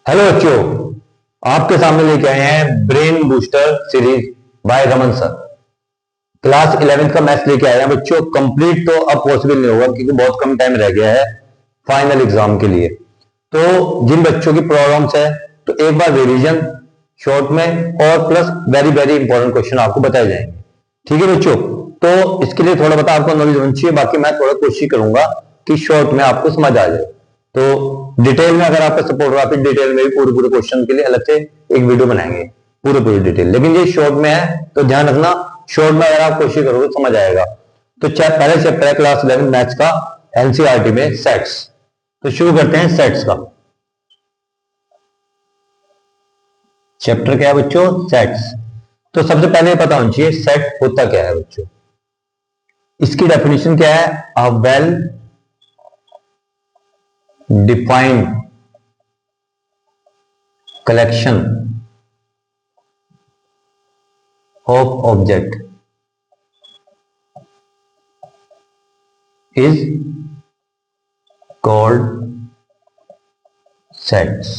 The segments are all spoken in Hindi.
हेलो बच्चों, आपके सामने लेके आए हैं brain booster series by Raman sir. Class 11th का मैथ्स लेके आए हैं बच्चों। कंप्लीट तो अब पॉसिबल नहीं होगा क्योंकि बहुत कम टाइम रह गया है फाइनल एग्जाम के लिए। तो जिन बच्चों की प्रॉब्लम्स है तो एक बार रिवीजन शॉर्ट में और plus very very important question आपको बताए जाएंगे। ठीक है बच्चों, तो इसके लिए थोड़ा बता आपको नॉलेज होनी चाहिए। बाकी मैं थोड़ा कोशिश करूंगा कि शॉर्ट में आपको समझ आ जाए। तो डिटेल में अगर आपका सपोर्ट हुआ फिर डिटेल में भी पूरे पूरे क्वेश्चन के लिए अलग से एक वीडियो बनाएंगे पूरे पूरी डिटेल। लेकिन ये शॉर्ट में है तो ध्यान रखना, शॉर्ट में अगर आप कोशिश करोगे तो समझ आएगा। तो पहले चैप्टर है क्लास 11 मैथ्स का एनसीईआरटी में सेट्स। तो शुरू करते हैं सेट्स का। चैप्टर क्या है बच्चों? सेट्स। तो सबसे पहले पता होना चाहिए सेट होता क्या है बच्चों। इसकी डेफिनेशन क्या है? A well defined collection of object is called sets.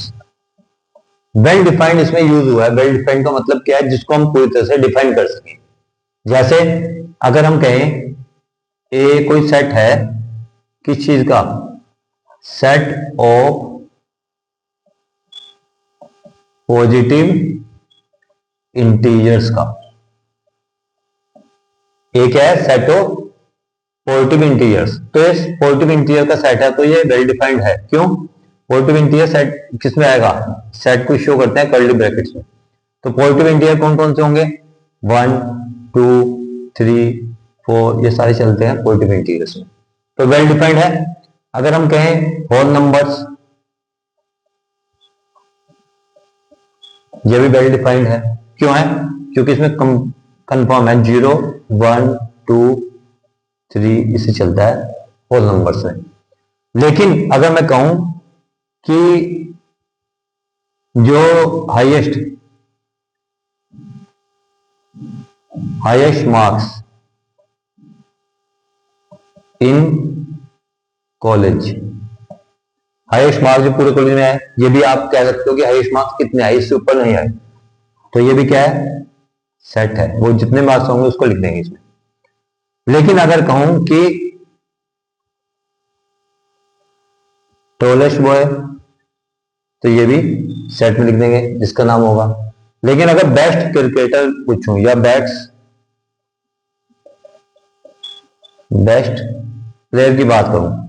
Well defined इसमें यूज हुआ है। वेल डिफाइंड का मतलब क्या है? जिसको हम पूरी तरह से डिफाइन कर सकें। जैसे अगर हम कहें ए कोई सेट है किस चीज का? सेट ऑफ पॉजिटिव इंटीजर्स का। एक है सेट ऑफ पॉजिटिव इंटीजर्स। तो इस पॉजिटिव इंटीजर का सेट है तो ये वेल डिफाइंड है। क्यों? पॉजिटिव इंटीजर सेट किस में आएगा? सेट को शो करते हैं कर्ली ब्रैकेट्स में। तो पॉजिटिव इंटीजर कौन कौन से होंगे? 1 2 3 4 ये सारे चलते हैं पॉजिटिव इंटीजर्स में। तो वेल डिफाइंड है। अगर हम कहें होल नंबर्स, ये भी वेल डिफाइंड है। क्यों है? क्योंकि इसमें कंफर्म है 0 1 2 3 इसे चलता है होल नंबर्स में। लेकिन अगर मैं कहूं कि जो highest marks in college, highest marks जो पूरे कॉलेज में आए, ये भी आप कह सकते हो कि हाईएस्ट मार्क्स कितने आए, इससे ऊपर नहीं आए। तो ये भी क्या है? सेट है। वो जितने मार्क्स होंगे उसको लिख देंगे इसमें। लेकिन अगर कहूं कि टॉलेस्ट बॉय तो ये भी सेट में लिख देंगे जिसका नाम होगा। लेकिन अगर बेस्ट क्रिकेटर पूछूं या बेस्ट प्लेयर की बात करूं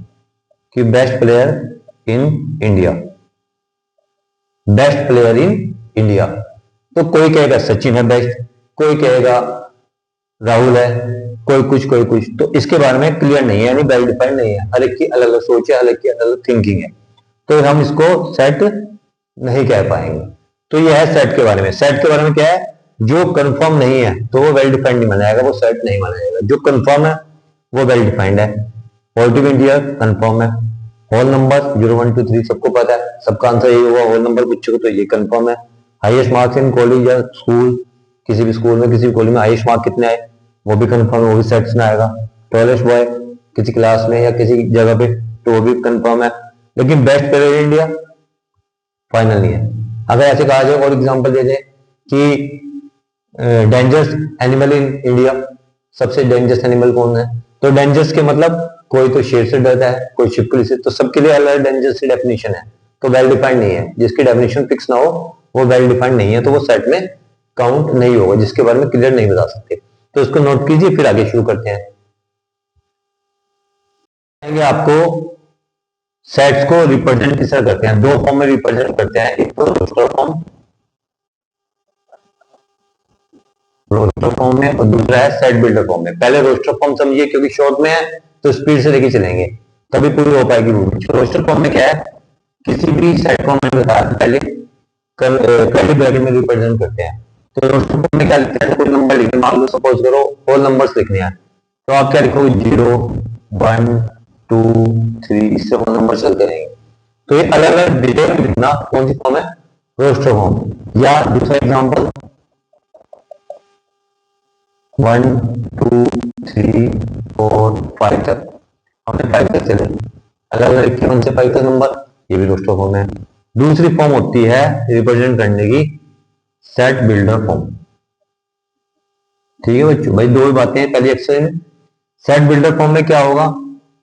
कि best player in India, best player in India, तो कोई कहेगा सचिन है बेस्ट, कोई कहेगा राहुल है, कोई कुछ। तो इसके बारे में क्लियर नहीं है, यानी वेल डिफाइंड नहीं है। हर एक की अलग अलग सोच है, हर एक की अलग अलग थिंकिंग है। तो हम इसको सेट नहीं कह पाएंगे। तो यह है सेट के बारे में। सेट के बारे में क्या है? जो कंफर्म नहीं है तो वो वेल डिफाइंड नहीं माना जाएगा, वो सेट नहीं माना जाएगा। जो कंफर्म है वो वेल डिफाइंड है। पॉजिटिव इंटीजर कंफर्म है। होल नंबर 0 1 2 3 सबको पता है, सबका आंसर यही होगा। होल नंबर पूछोगे तो ये कंफर्म है। हाईएस्ट मार्क्स इन कॉलेज या स्कूल, किसी भी स्कूल में किसी भी कॉलेज में हाईएस्ट मार्क कितने आए वो भी कंफर्म है, वो भी सेट्स में आएगा। टॉलेस्ट बॉय किसी क्लास में या किसी जगह पे तो वो भी कंफर्म है। लेकिन best player in India final नहीं है। अगर ऐसे कहा जाए और एग्जांपल दे जाए कि डेंजरस एनिमल इन इंडिया, सबसे डेंजरस एनिमल कौन है? तो डेंजरस के मतलब कोई तो शेर से डरता है, कोई छिपकली से, तो सबके लिए अलग डेंजरस की डेफिनेशन है। तो वेल डिफाइंड नहीं है। जिसकी डेफिनेशन फिक्स ना हो वो वेल डिफाइंड नहीं है, तो वो सेट में काउंट नहीं होगा, जिसके बारे में क्लियर नहीं बता सकते। तो इसको नोट कीजिए, फिर आगे शुरू करते हैं। आपको सेट्स को रिप्रेजेंट किस तरह करते हैं? दो फॉर्म में रिप्रेजेंट करते हैं। एक तो रोस्टर फॉर्म में और दूसरा है सेट बिल्डर फॉर्म में। पहले रोस्टर फॉर्म समझिए क्योंकि शॉर्ट में है तो स्पीड से लेके चलेंगे तभी पूरी हो पाएगी रूल। रोस्टर फॉर्म में क्या है? किसी भी सेट को मैंने बताया पहले कर्ली ब्रैकेट में रिप्रेजेंट करते हैं। तो रोस्टर फॉर्म में क्या लिखते हैं? कोई नंबर लिखते हैं, मान लो सपोज करो होल नंबर्स लिखने हैं तो आप क्या लिखोगे? 0 1 2 3 इससे होल नंबर चलते रहेंगे। तो ये अलग अलग डिटेल में लिखना कौन सी फॉर्म है? Roster form. या दूसरा एग्जांपल 1 2 3 4 5 तक, हमने 5 तक चले, अलग अलग लिखे 1 से 5 तक नंबर, ये भी रोस्टर फॉर्म है। दूसरी फॉर्म होती है रिप्रेजेंट करने की सेट बिल्डर फॉर्म। ठीक है बच्चों, भाई दो बातें हैं पहली एक्सरसाइज में। सेट बिल्डर फॉर्म में क्या होगा,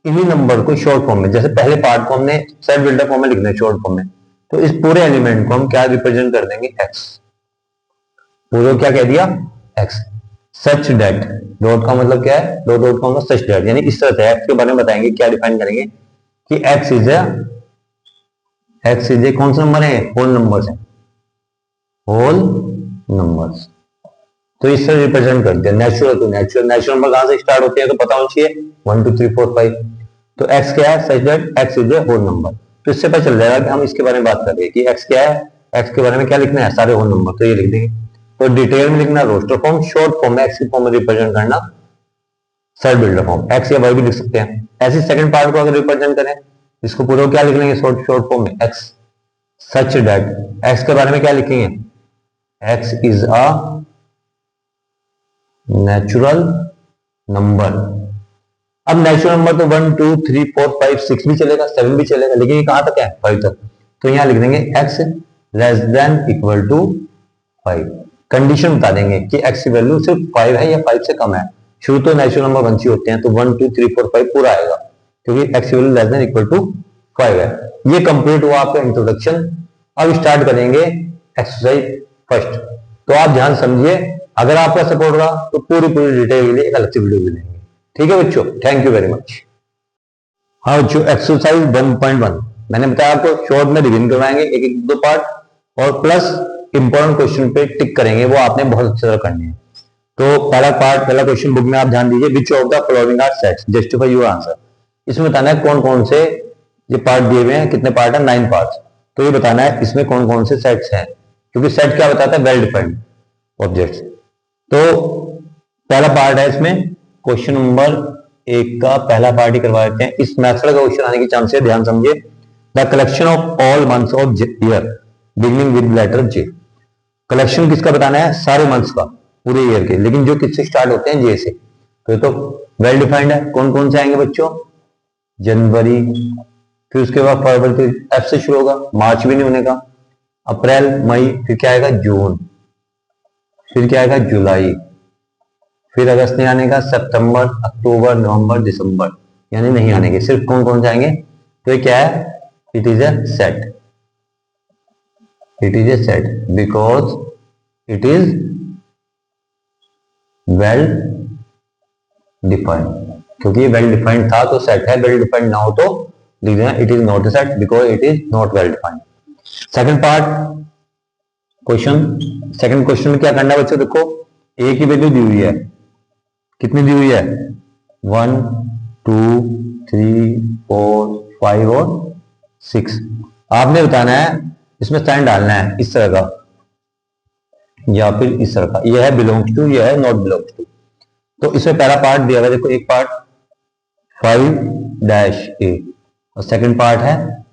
इन्हीं नंबर को शॉर्ट फॉर्म में, जैसे पहले पार्ट को हमने सेट बिल्डर फॉर्म में लिखना है शॉर्ट फॉर्म में, तो इस पूरे एलिमेंट को हम क्या रिप्रेजेंट कर देंगे, एक्स। पूरे क्या कह दिया, एक्स। सच डेट, डॉट का मतलब क्या है, डॉट डॉट का मतलब सच डेट, यानी इस तरह से एक्स के बारे में बताएंगे, क्या डिफाइन करेंगे कि एक्स इज ए कौन सा नंबर है, होल नंबर्स है, होल नंबर्स। तो इस तरह रिप्रेजेंट करते हैं। नेचुरल तो नेचुरल नंबर कहां से स्टार्ट होते हैं तो पता होना चाहिए, 1 2 3 4 5। तो एक्स क्या है, such that x is a whole number. तो इससे पता चल जाएगा कि हम इसके बारे में बात कर रहे हैं कि एक्स क्या है, एक्स के बारे में क्या लिखना है, सारे होल नंबर, तो ये लिख देंगे। तो डिटेल में लिखना रोस्टर फॉर्म, शॉर्ट फॉर्म में एक्स की फॉर्म में रिप्रेजेंट करना सेट बिल्डर फॉर्म, एक्स या वाई भी लिख सकते हैं। ऐसे सेकंड पार्ट को अगर रिप्रेजेंट करें, इसको पूरा क्या लिख लेंगे, शॉर्ट फॉर्म में एक्स सच दैट, एक्स के बारे में क्या लिखेंगे, x is a natural number. अब नेचुरल नंबर तो 1 2 3 4 5 6 भी चलेगा, 7 भी चलेगा, लेकिन ये कहां तक है, 5 तक। तो यहां लिख देंगे x less than equal to 5। Condition बता देंगे कि x की वैल्यू सिर्फ 5 है या 5 से कम है। शुरू तो नेचुरल नंबर 1 से होते हैं, तो 1 2 3 4 5 पूरा आएगा, क्योंकि x की value less than equal to 5 है। ये कंप्लीट हुआ आपका इंट्रोडक्शन। अब स्टार्ट करेंगे एक्सरसाइज फर्स्ट। तो आप ध्यान समझिए, अगर आपका सपोर्ट रहा तो पूरी डिटेल के लिए एक अलग से वीडियो भी लेंगे। ठीक है बच्चों, थैंक यू वेरी मच। हाँ बच्चों, एक्सरसाइज 1.1 मैंने बताया आपको शॉर्ट में रिवीजन करवाएंगे, एक एक दो पार्ट, और प्लस इंपॉर्टेंट क्वेश्चन पे टिक करेंगे, वो आपने बहुत अच्छी तरह करनी है। तो पहला पार्ट, पहला क्वेश्चन बुक में आप ध्यान दीजिए, which of the following are sets, justify your answer. इसमें बताना है कौन कौन से ये पार्ट दिए हुए हैं, कितने पार्ट है, 9 पार्ट। तो ये बताना है इसमें कौन कौन से सेट्स हैं, क्योंकि सेट क्या बताता है, वेल डिफाइंड ऑब्जेक्ट्स। तो पहला पार्ट है इसमें, क्वेश्चन नंबर 1 का पहला पार्ट ही करवा देते हैं। इस मैथड का क्वेश्चन आने की चांस है, ध्यान समझिए। The collection of all months of year beginning with letter J. Collection किसका बताना है, सारे मंथ्स का, पूरे ईयर के, लेकिन जो किससे स्टार्ट होते हैं, जे से। तो ये तो वेल डिफाइंड है। कौन कौन से आएंगे बच्चों, जनवरी, फिर उसके बाद फरवरी, तो एफ से शुरू होगा, मार्च भी नहीं होने का, अप्रैल मई, फिर क्या आएगा जून, फिर क्या आएगा जुलाई, फिर अगस्त नहीं आने का, सितंबर, अक्टूबर, नवंबर, दिसंबर, यानी नहीं आने के। सिर्फ कौन कौन से आएंगे, तो ये क्या है, it is a set, it is a set because it is well defined, क्योंकि ये वेल डिफाइंड था तो सेट है, वेल डिफाइंड ना हो तो लिख देना it is not a set because it is not well defined. Second part question, second question में क्या करना है बच्चों, देखो ए की वैल्यू दी हुई है, कितनी दी हुई है, 1 2 3 4 5 और 6। आपने बताना है इसमें साइन डालना है इस तरह का या फिर इस तरह का, यह है बिलोंग्स टू, यह है नॉट बिलोंग्स टू। तो इसमें पहला पार्ट दिया हुआ है, देखो एक पार्ट 5-a और सेकंड पार्ट है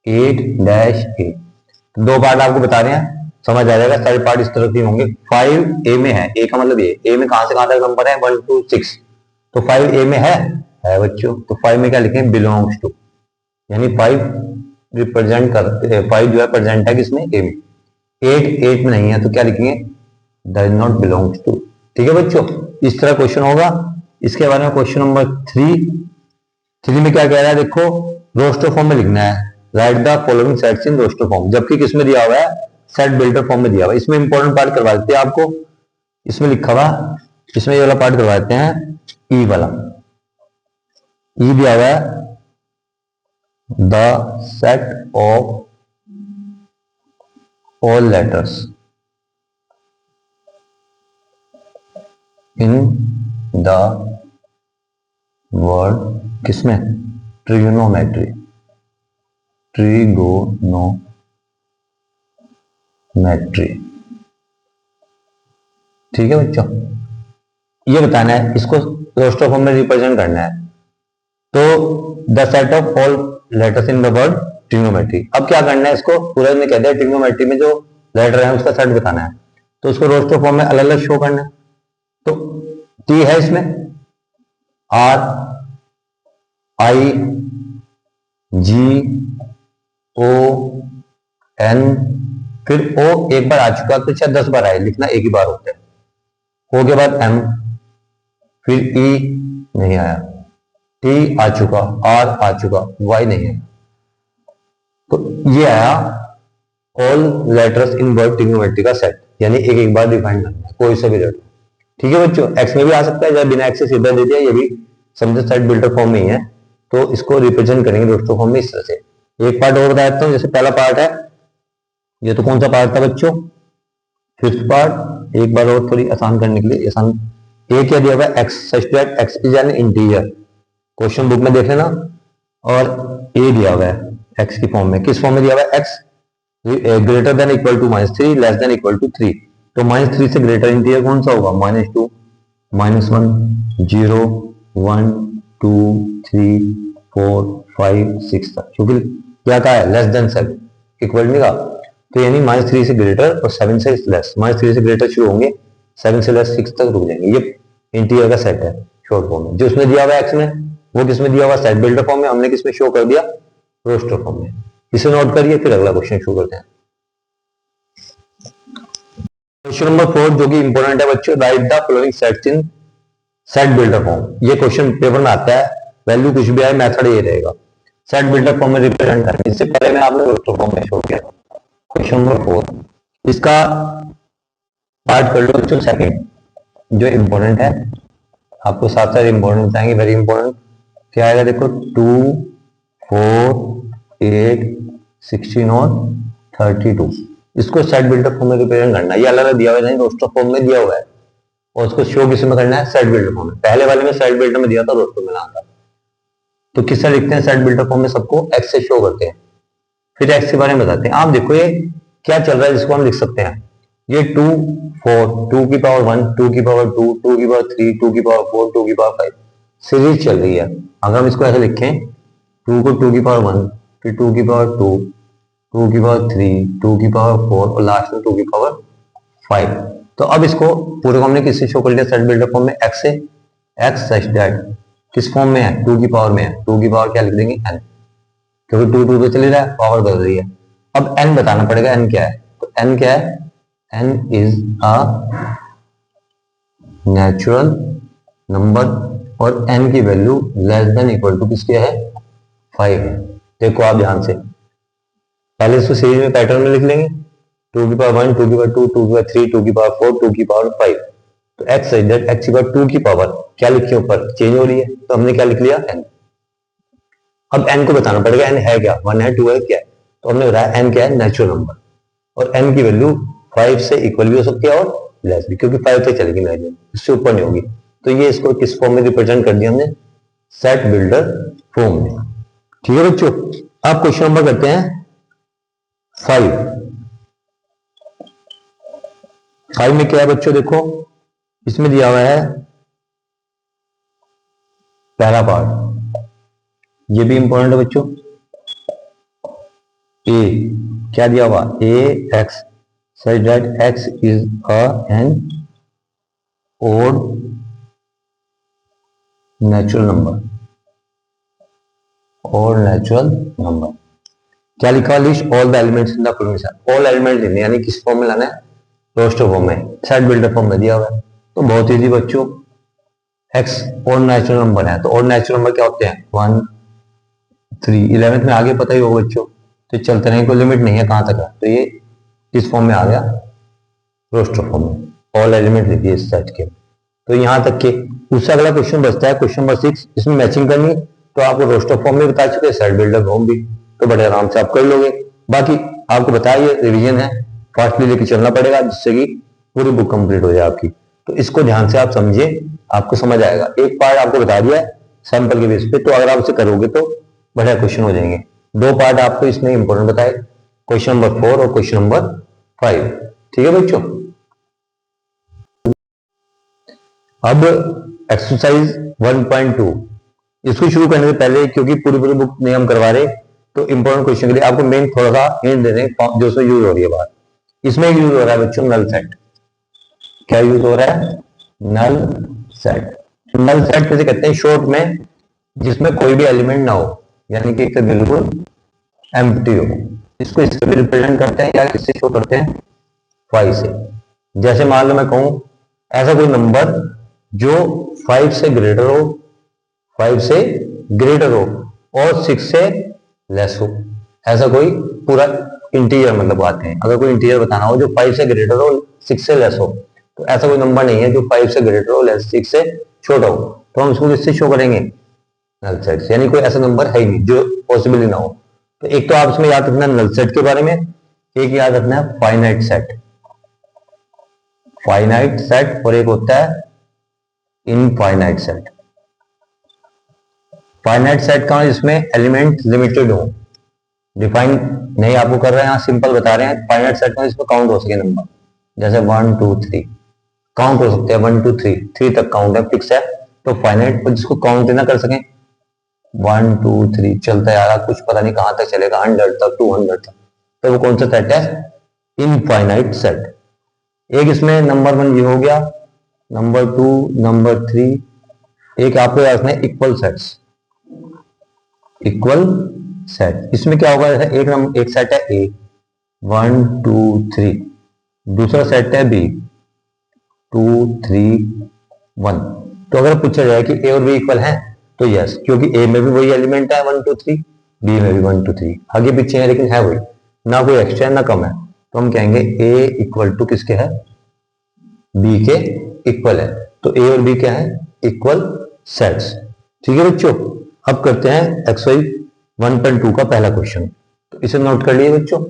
8-a। दो पार्ट आपको बता रहे हैं, समझ आ जाएगा, सारे पार्ट इस तरह के होंगे। 5a में है, a का मतलब ये, a में कहां से कहां तक नंबर है, 1 2 6, तो 5a में है बच्चों। तो 5 में क्या लिखें, बिलोंग्स टू, यानी 5 रिप्रेजेंट कर, 5 जो है प्रेजेंट है किसमें, a में। 8 में नहीं है तो क्या लिखेंगे, डज नॉट बिलोंग्स टू। ठीक है बच्चों, इस तरह क्वेश्चन होगा। इसके बारे में क्वेश्चन नंबर 3 में क्या कह रहा है, देखो रोस्टर फॉर्म में लिखना है, write the following sets in roster form, जबकि किसमें दिया हुआ है, सेट बिल्डर फॉर्म में दिया हुआ है। इसमें इंपॉर्टेंट पार्ट करवा देते हैं आपको, इसमें लिखा हुआ, इसमें ये वाला पार्ट करवा देते हैं, ई वाला, ई दिया हुआ है, the set of all letters in the word, किसमें, ट्रिगोनोमेट्री, ट्रिगोनोमेट्री। ठीक है बच्चों, ये बताना है, इसको रोस्टर फॉर्म में रिप्रेजेंट करना है। तो the set of all letters in the word trigonometry. अब क्या करना है, इसको पूरा ने कह दिया ट्रिगोनोमेट्री में जो लेटर है उसका सेट बताना है, तो उसको रोस्टर फॉर्म में अलग अलग शो करना है। तो टी है इसमें, are I ji O N, फिर ओ एक बार आ चुका तो चाहे 10 बार आए, लिखना एक ही बार होता है। ओ के बाद एम, फिर ई नहीं आया, टी आ चुका, आर आ चुका, वाई नहीं है। तो ये आया all letters in word trigonometry का सेट, यानी एक एक बार डिफाइन करना है कोई सा भी लेटर। ठीक है बच्चों, एक्स में भी आ सकता है, जब बिना एक्स से सीधा दे दिया, ये भी समझो सेट बिल्डर फॉर्म में ही है। तो इसको रिप्रेजेंट करेंगे दोस्तों फॉर्म में इस तरह से। एक पार्ट और बता देता हूँ, जैसे पहला पार्ट है, ये तो कौन सा पार्ट था बच्चों, फिफ्थ पार्ट। एक बार और थोड़ी आसान करने के लिए, आसान, ए क्या दिया हुआ है, x such that x is N integer, question book में देख लेना। और ए दिया हुआ है एक्स की फॉर्म में, किस फॉर्म में दिया हुआ है, x greater than equal to -3, less than equal to 3। तो -3 से ग्रेटर इंटीजर कौन सा होगा, -2, -1, 0, 1, 2, 3, 4, 5, 6 तक, क्योंकि क्या कहा है, लेस देन 7, इक्वल नहीं कहा। तो यानी -3 से ग्रेटर और 7 से लेस, -3 से ग्रेटर शुरू होंगे, 7 से लेस 6 तक रुक जाएंगे। ये इंटीजर का सेट है शॉर्ट फॉर्म में। जो उसमें दिया हुआ है एक्स में, वो किसमें दिया हुआ, सेट बिल्डर फॉर्म में, हमने किसमें शो कर दिया, रोस्टर फॉर्म में। इसे नोट करिए, फिर अगला क्वेश्चन शुरू करते हैं। क्वेश्चन नंबर 4 जो कि इंपॉर्टेंट है बच्चों, right the following sets in set builder form. ये क्वेश्चन पेपर में आता है, वैल्यू कुछ भी आए, मेथड ये रहेगा, सेट बिल्डर फॉर्म में रिप्रेजेंट करना। इससे पहले मैं आपने रोस्टर फॉर्म में शो किया। क्वेश्चन नंबर 4 इसका पार्ट कर लो बच्चों सेकंड, जो इंपॉर्टेंट है, आपको साथ साथ इंपॉर्टेंट बताएंगे, वेरी इंपॉर्टेंट। क्या आएगा देखो, 2, 4, 8, 16 और 32। इसको सेट बिल्डर फॉर्म में रिप्रेजेंट करना है। ये अलग अलग दिया हुआ है, रोस्टर फॉर्म में दिया हुआ है, और उसको शो किस में करना है, सेट बिल्डर फॉर्म में। पहले वाले में सेट बिल्डर में दिया था, रोस्टर में ना था। तो किससे लिखते हैं सेट बिल्डर फॉर्म में, सबको एक्स से शो करते हैं। फिर एक्स के बारे में बताते हैं। आप देखो ये क्या चल रहा है, जिसको हम लिख सकते हैं, ये 2, 4, 2 की पावर 1, 2 की पावर 2, 2 की पावर 3, 2 की पावर 4, 2 की पावर 5 सीरीज चल रही है। अगर हम इसको ऐसे लिखें, 2 को 2 की पावर 1, फिर 2 की पावर 2, 2 की पावर 3, 2 की पावर 4 और लास्ट में 2 की पावर 5। तो अब इसको पूरे को हमने किससे शो कर लिया, सेट बिल्डर फॉर्म में, एक्स से। एक्स सच दैट किस फॉर्म में है, 2 की पावर में है, 2 की पावर क्या लिख देंगे, एन, क्योंकि 2 2 पे चली रहा है, पावर बदल रही है। अब एन बताना पड़ेगा, एन क्या है। तो एन क्या है, n is a natural number, और एन की value less than equal to किसकी है, 5 है। देखो आप ध्यान से, पहले इसको सीरीज में पैटर्न में लिख लेंगे, 2 की पावर 1, 2 की पावर 2, 2 की पावर 3, 2 की पावर 4, 2 की पावर 5। तो एक्स इज दैट एक्स की पावर 2 की पावर क्या लिखी है, ऊपर चेंज हो रही है, तो हमने क्या लिख लिया, एन। अब एन को बताना पड़ेगा, एन है क्या, 1 है, 2 है, क्या है। तो हमने बताया एन क्या है, नेचुरल नंबर, और एन की वैल्यू 5 से इक्वल भी हो सकती है और लेस भी, क्योंकि 5 तक चलेगी वैल्यू, इससे ऊपर नहीं होगी। तो ये इसको किस फॉर्म में रिप्रेजेंट कर दिया हमने, सेट बिल्डर फॉर्म में। ठीक है बच्चों, आप क्वेश्चन नंबर करते हैं 5। 5 में क्या है बच्चों, देखो इसमें दिया हुआ है पहला पार्ट, ये भी इंपॉर्टेंट है बच्चों। ए क्या दिया हुआ, A x such that x is an odd natural number, और नेचुरल नंबर क्या लिखा, list all the elements in the following set. All element लेने, यानी किस फॉर्म में लाना है, रोस्टर फॉर्म में, सेट बिल्डर फॉर्म में दिया हुआ है। तो बहुत इजी बच्चों, एक्स और नेचुरल नंबर है, तो और नेचुरल नंबर क्या होते हैं, 1, 3, 11th में आगे पता ही होगा बच्चों। तो चलते रहेंगे, कोई लिमिट नहीं है कहां तक है। तो ये किस फॉर्म में आ गया, रोस्टर फॉर्म में, ऑल एलिमेंट लिखिए इस सेट के। तो यहां तक के, उससे अगला क्वेश्चन बचता है क्वेश्चन नंबर 6, इसमें मैचिंग करनी, तो आपको रोस्टर फॉर्म में बता चुके, सेट बिल्डर फॉर्म भी, तो बड़े आराम से आप कर लोगे। बाकी आपको बताया ये रिवीजन है, फास्टली लेके चलना पड़ेगा, जिससे कि पूरी बुक कंप्लीट हो जाए आपकी। तो इसको ध्यान से आप समझिए, आपको समझ आएगा। एक पार्ट आपको बता दिया है सैंपल के बेस पे, तो अगर आप उसे करोगे तो बढ़िया क्वेश्चन हो जाएंगे। 2 पार्ट आपको इसमें इंपॉर्टेंट बताए, क्वेश्चन नंबर 4 और क्वेश्चन नंबर 5। ठीक है बच्चों, अब एक्सरसाइज 1.2, इसको शुरू करने से पहले, क्योंकि पूरी पूरी बुक नहीं हम करवा रहे, तो इंपॉर्टेंट क्वेश्चन के लिए आपको मेन थोड़ा सा हिंट दे दें, जो उसमें यूज हो रही है बात। इसमें यूज हो रहा है बच्चों नल सेट। क्या यूज हो रहा है, नल सेट। नल सेट किसे कहते हैं शॉर्ट में, जिसमें कोई भी एलिमेंट ना हो, यानी कि बिल्कुल एम्प्टी हो। इसको इससे भी रिप्रेजेंट करते हैं या किससे शो करते हैं, 5 से। जैसे मान लो मैं कहूं ऐसा कोई नंबर जो 5 से ग्रेटर हो, 5 से ग्रेटर हो और 6 से लेस हो, ऐसा कोई पूरा इंटीजर मतलब आते हैं। अगर कोई इंटीजर बताना हो जो 5 से ग्रेटर हो 6 से लेस हो, तो ऐसा कोई नंबर नहीं है जो 5 से ग्रेटर हो लेस 6 से छोटा हो, तो हम इसको किससे शो करेंगे, नल सेट से। यानी कोई ऐसा नंबर है ही नहीं जो पॉसिबल ही ना हो। तो एक तो आप इसमें याद रखना नल सेट के बारे में, एक याद रखना है फाइनाइट सेट, फाइनाइट सेट, और एक होता है इनफाइनाइट सेट। फाइनाइट सेट का जिसमें एलिमेंट लिमिटेड हो, डिफाइन नहीं आपको कर रहे हैं, यहाँ सिंपल बता रहे हैं। फाइनाइट सेट में इसमें काउंट हो सके नंबर, जैसे 1 2 3 काउंट हो सकते हैं, 1 2 3 3 तक काउंट है, फिक्स है। तो फाइनाइट को जिसको काउंट ना कर सकें, 1 2 3 चलता जा रहा, कुछ पता नहीं कहां तक चलेगा, 100 तक 200 तक, तो वो कौन सा सेट है, इनफाइनाइट सेट। एक इसमें नंबर 1 ये हो गया, नंबर 2 नंबर 3, एक आपको याद रखना है इक्वल सेट्स, इक्वल सेट। इसमें क्या होगा, जैसे एक सेट है ए 1 2 3, दूसरा सेट है बी 2 3 1। तो अगर पूछा जाए कि ए और बी इक्वल है, तो यस, क्योंकि ए में भी वही एलिमेंट है 1 2 3, बी में भी 1 2 3, आगे पीछे है लेकिन है वही, ना कोई एक्स्ट्रा है ना कम है। तो हम कहेंगे ए इक्वल टू किसके है, बी के इक्वल है। तो ए और बी क्या है, इक्वल सेट्स। ठीक है बच्चों, अब करते हैं एक्सरसाइज 1.2 का पहला क्वेश्चन। तो इसे नोट कर लिए बच्चों।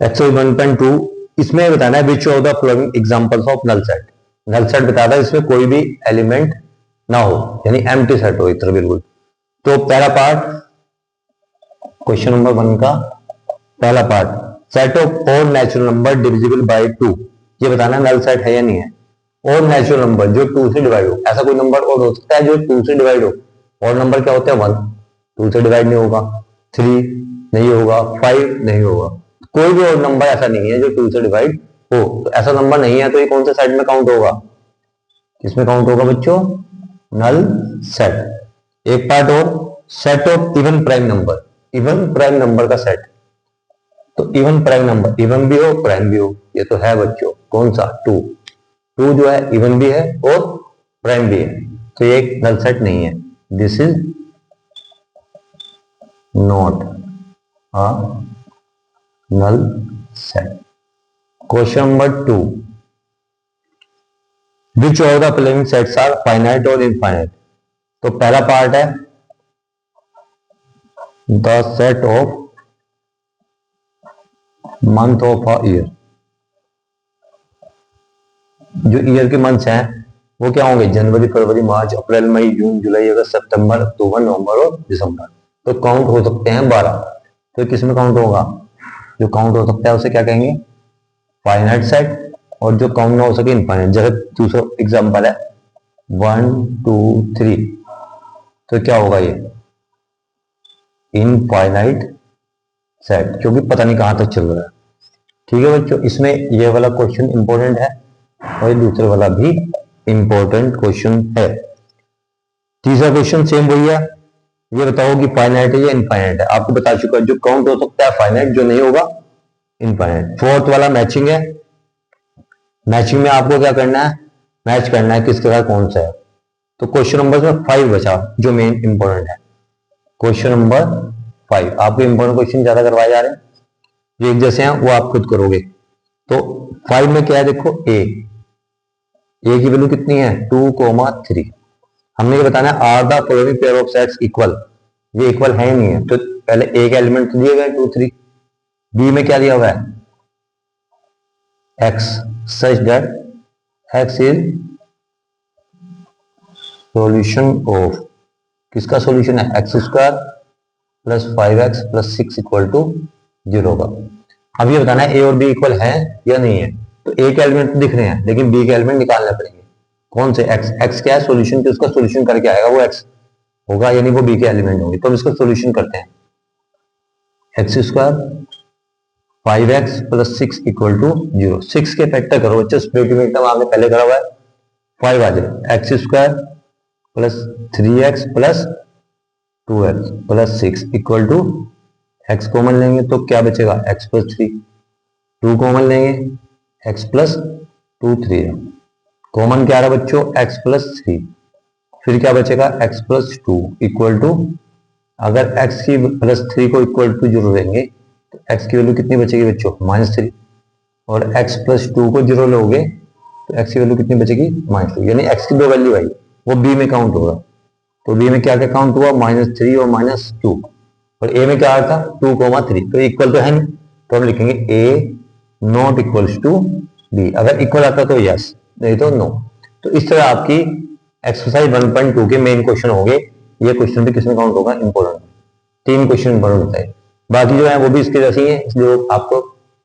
एक्सरसाइज 1.2, इसमें बताना है which of the following examples of null set. Null set बता रहा है इसमें कोई भी एलिमेंट ना हो, यानी एम्प्टी सेट हो इतना बिल्कुल। तो पहला पार्ट, क्वेश्चन नंबर 1 का पहला part, set of all natural number divisible by 2। ये बताना है नल सेट है या नहीं है। और नेचुरल नंबर जो 2 से डिवाइड हो, ऐसा कोई नंबर और हो सकता है जो 2 से डिवाइड हो। और नंबर क्या होता है, 1 2 से डिवाइड नहीं होगा, 3 नहीं होगा, 5 नहीं होगा, कोई भी और नंबर ऐसा नहीं है जो 2 से डिवाइड हो। तो ऐसा नंबर नहीं है, तो ये कौन से सेट में काउंट होगा, किसमें काउंट होगा बच्चों, नल सेट। एक पार्ट और, set of even prime number, even prime number का सेट। तो इवन प्राइम नंबर, इवन भी हो प्राइम भी हो, ये तो है बच्चों, कौन सा 2 जो है इवन भी है और प्राइम भी है, तो ये एक नल सेट नहीं है। This is not a null set. Question number 2, which of the following sets are finite और इनफाइनाइट। तो पहला पार्ट है the set of month of a year. जो ईयर के मंथ्स हैं वो क्या होंगे, जनवरी फरवरी मार्च अप्रैल मई जून जुलाई अगस्त सितंबर अक्टूबर नवंबर और दिसंबर। तो काउंट हो सकते हैं 12। तो किसमें काउंट होगा, जो काउंट हो सकता है उसे क्या कहेंगे, फाइनाइट सेट। और जो काउंट ना हो सके इनफाइनाइट। जैसे दूसरा एग्जांपल है 1 2 3, तो क्या होगा ये इनफाइनाइट सेट, क्योंकि पता नहीं कहां तक चल रहा है। ठीक है बच्चों, इसमें ये वाला क्वेश्चन इंपॉर्टेंट है और ये दूसरे वाला भी इंपॉर्टेंट क्वेश्चन है। तीसरा क्वेश्चन सेम वही है, ये बताओ कि फाइनाइट है या इनफाइनाइट है। आपको बता चुका है जो काउंट हो सकता है फाइनाइट, जो नहीं होगा इनफाइनाइट। फोर्थ वाला मैचिंग है। मैचिंग में आपको क्या करना है, मैच करना है किसके साथ कौन सा है। तो क्वेश्चन नंबर 5 बचा जो मेन इंपॉर्टेंट है। क्वेश्चन नंबर 5, आपको इंपॉर्टेंट क्वेश्चन ज्यादा करवाए जा रहे हैं, जो एक जैसे हैं वो आप खुद करोगे। तो 5 में क्या है देखो, ए की वैल्यू कितनी है 2, 3। हमने ये बताना है are the following pair of sets equal. ये इक्वल है ही नहीं है, तो पहले ए के एलिमेंट दिए गए 2 3। बी में क्या दिया हुआ है x, such that x is solution of, किसका सॉल्यूशन है, x² plus 5x plus 6 equal to 0 का। अब ये बताना है ए और बी इक्वल है या नहीं है। तो ए के एलिमेंट दिख रहे हैं लेकिन बी के एलिमेंट निकालने पड़ेंगे। कौन से, x क्या है सॉल्यूशन, उसका सॉल्यूशन करके आएगा वो x होगा, यानी वो बी के एलिमेंट होंगे। तो हम इसका सॉल्यूशन करते हैं, x² 5x plus 6 equal to 0। 6 के फैक्टर करो बच्चों, स्प्लिट में एकदम आपने पहले करा हुआ है, 5 आ जाए, x² plus 3x plus 2x plus 6 equal to x common लेंगे तो क्या बचेगा x प्लस 3, 2 कॉमन लेंगे x प्लस 2 3 कॉमन क्या आ रहा बच्चों x प्लस 3, फिर क्या बचेगा x प्लस 2 इक्वल टू, अगर x की प्लस 3 को इक्वल टू 0 लेंगे तो x की वैल्यू कितनी बचेगी बच्चों -3, और x प्लस 2 को 0 लोगे तो x की वैल्यू कितनी बचेगी -2, यानी x की दो वैल्यू आई वो b में काउंट होगा। तो b में क्या क्या काउंट हुआ -3 और -2, और a में क्या आ था 2,3, तो इक्वल तो है नहीं, तो हम लिखेंगे a not equals to b, अगर इक्वल आता तो यस, नहीं तो नो। तो इस तरह आपकी एक्सरसाइज 1.2 के मेन क्वेश्चन होंगे। ये क्वेश्चन भी किसमें काउंट होगा इंपॉर्टेंट, 3 क्वेश्चन इंपॉर्टेंट होता है, बाकी जो है वो भी इसके जैसे ही है, इसलिए आपको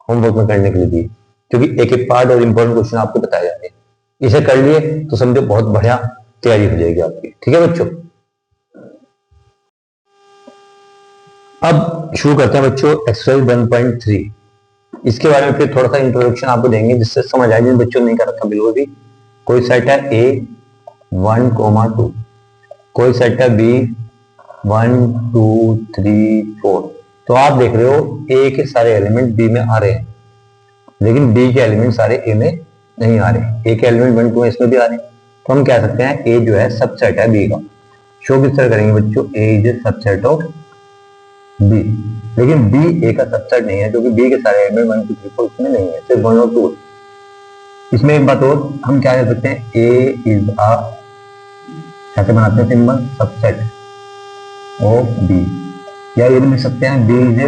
होमवर्क में करने के लिए दिए, क्योंकि एक एक पार्ट और इंपॉर्टेंट क्वेश्चन आपको बताए जाते हैं। इसे कर लिए तो समझो बहुत बढ़िया तैयारी हो जाएगी आपकी। ठीक है बच्चों, अब शुरू करते हैं बच्चों एक्सरसाइज 1.3। इसके बारे में फिर थोड़ा सा इंट्रोडक्शन आपको देंगे जिससे समझ आए, जिन बच्चों ने नहीं कर रखा बिल्कुल भी। कोई सेट है A 1,2, कोई सेट है B 1 2 3 4। तो आप देख रहे हो A के सारे एलिमेंट B में आ रहे हैं, लेकिन B के एलिमेंट सारे A में नहीं आ रहे। A के एलिमेंट 1 2 इसमें भी आ रहे हैं, तो हम कह सकते हैं A जो है सबसेट है B का। शो किस तरह करेंगे बच्चों, A is a subset of B, लेकिन B A का सबसेट नहीं है, क्योंकि B के सारे एलिमेंट 1 2 3 4 इसमें नहीं है, सिर्फ 1 और 2। इसमें एक बात और हम क्या कह सकते हैं, A इज आ, ऐसे बनाते हैं सिंबल, सबसेट ऑफ B, या ये भी लिख सकते हैं B is A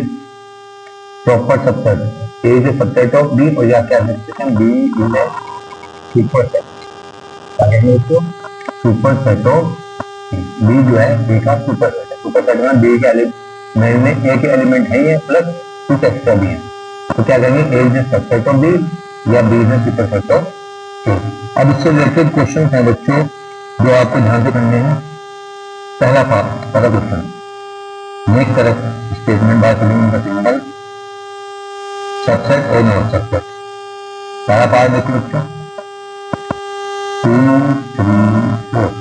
proper subset, A is a subset of B, और या क्या लिख सकते हैं B is a super set, क्या कहेंगे इसको, सुपर सेट ऑफ B जो है A का सुपर सेट है। सुपर सेट में B के एलिमेंट में A के एलिमेंट है ही है, प्लस कुछ एक्स्ट्रा भी है, तो क्या कहेंगे A is a subset of B या B is a superset of A। अब इससे रिलेटेड क्वेश्चन हैं बच्चों जो आपको ध्यान से करने हैं। पहला question, make correct statement by filling the symbol subset और नॉट सबसेट। पहला पार्ट देखो बच्चों 2 3 4,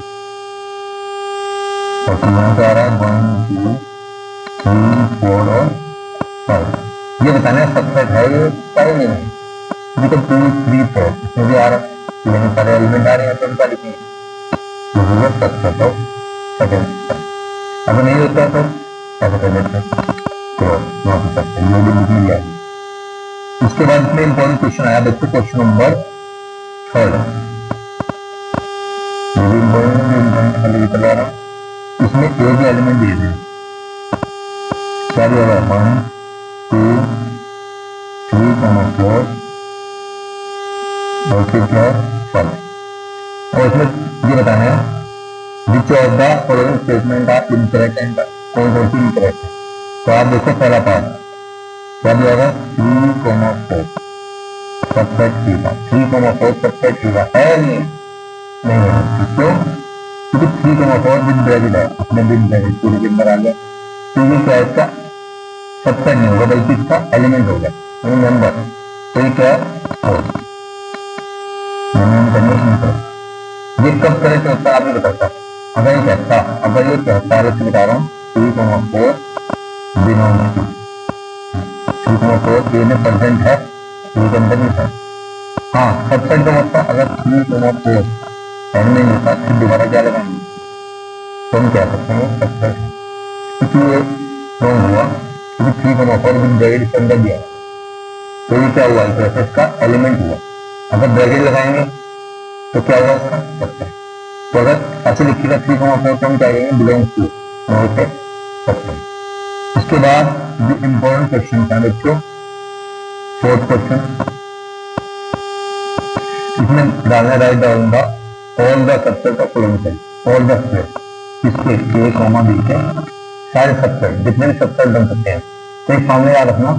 और यहाँ पे आ रहा है 1 2 3 4 और 5। ये बताना है सबसेट है ये सारे नहीं है, देखो 2 3 4 इसमें भी आ रहा है, लेकिन सारे एलिमेंट आ रहे हैं तो उनका लिखेंगे सबसेट ऑफ सेकंड। अगर नहीं होता है तो ऐसा कर देते हैं, तो नॉट सबसेट ये भी लिख लिया। उसके बाद इसमें इंपॉर्टेंट क्वेश्चन आया बच्चों, क्वेश्चन नंबर 3, ये भी इंपॉर्टेंट है, इसमें ए के एलिमेंट दिए हैं, क्या दिया हुआ है 1 2 3 4 और फिर क्या है 5, और इसमें ये बताना है which of the following statement are incorrect and कौन कौन सी incorrect है। तो आप देखो पहला पार्ट क्या दिया होगा 3, 4 सबसेट C का, 3, 4 सबसेट C का है नहीं है, क्यों, क्योंकि 3, 4 विद ब्रैकेट है, इसमें विद ब्रैकेट पूरे के अंदर आ गया, तो ये क्या है इसका सबसेट नहीं होगा बल्कि इसका एलिमेंट होगा, नंबर। तो ये क्या है ये कब करेक्ट होता है आपने बताता, अगर ये कहता है इससे बता रहा हूँ 3, 4 बिलोंग्स टू 3, 4 ए में प्रेजेंट है, ए के अंदर नहीं है। हाँ सबसेट का मतलब अगर 3, 4 एन में नहीं होता फिर दोबारा क्या लगाएंगे, तो हम क्या करते हैं सबसेट, क्योंकि ये रॉन्ग हुआ, क्योंकि 3, 4 विद ब्रैकेट के अंदर दिया, तो ये क्या हुआ इसका एलिमेंट हुआ। अगर ब्रैकेट लगाएंगे तो क्या होगा इसका सबसेट, तो अगर ऐसे लिखिएगा 3, 4 तो हम क्या कहेंगे बिलोंग्स टू नॉट सबसेट। इसके बाद जो इंपॉर्टेंट क्वेश्चन था बच्चों 4th क्वेश्चन, इसमें डालना write down the all the subset of following set, all the set, इसके A, B के सारे सबसेट जितने भी सबसेट बन सकते हैं। तो एक फॉर्मूला याद रखना,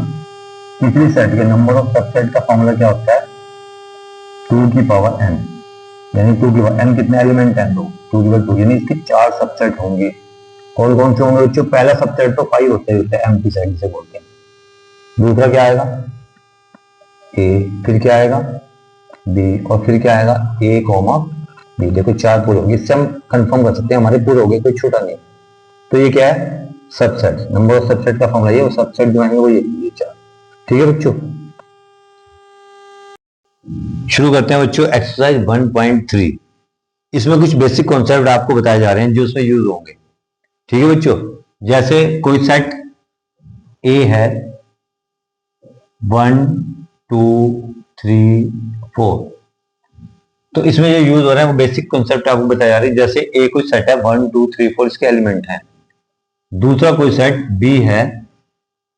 किसी सेट के नंबर ऑफ सबसेट का फॉर्मूला क्या होता है 2 की पावर n, यानी 2 की पावर n कितने एलिमेंट हैं 2 की पावर 2, यानी इसके 4 सबसेट होंगे। कौन कौन से होंगे बच्चों, पहला सबसेट तो 5 होता है एम्प्टी सेट जिसे बोलते हैं, दूसरा क्या आएगा A, फिर क्या आएगा B, और फिर क्या आएगा A, B। देखो 4 पूरे होंगे, इससे हम कंफर्म कर सकते हैं हमारे पूरे हो गए, कोई छोटा नहीं। तो ये क्या है, सबसेट। नंबर ऑफ सबसेट का फॉर्मूला ये, सबसेट जो है वो ये 4। ठीक है बच्चों, शुरू करते हैं बच्चों एक्सरसाइज 1.3। इसमें कुछ बेसिक कॉन्सेप्ट आपको बताए जा रहे हैं जो उसमें यूज होंगे। ठीक है बच्चों, जैसे कोई सेट ए है 1 2 3 4, तो इसमें जो यूज हो रहा है वो बेसिक कॉन्सेप्ट आपको बताया जा रही है। जैसे ए कोई सेट है 1 2 3 4, इसके एलिमेंट है। दूसरा कोई सेट बी है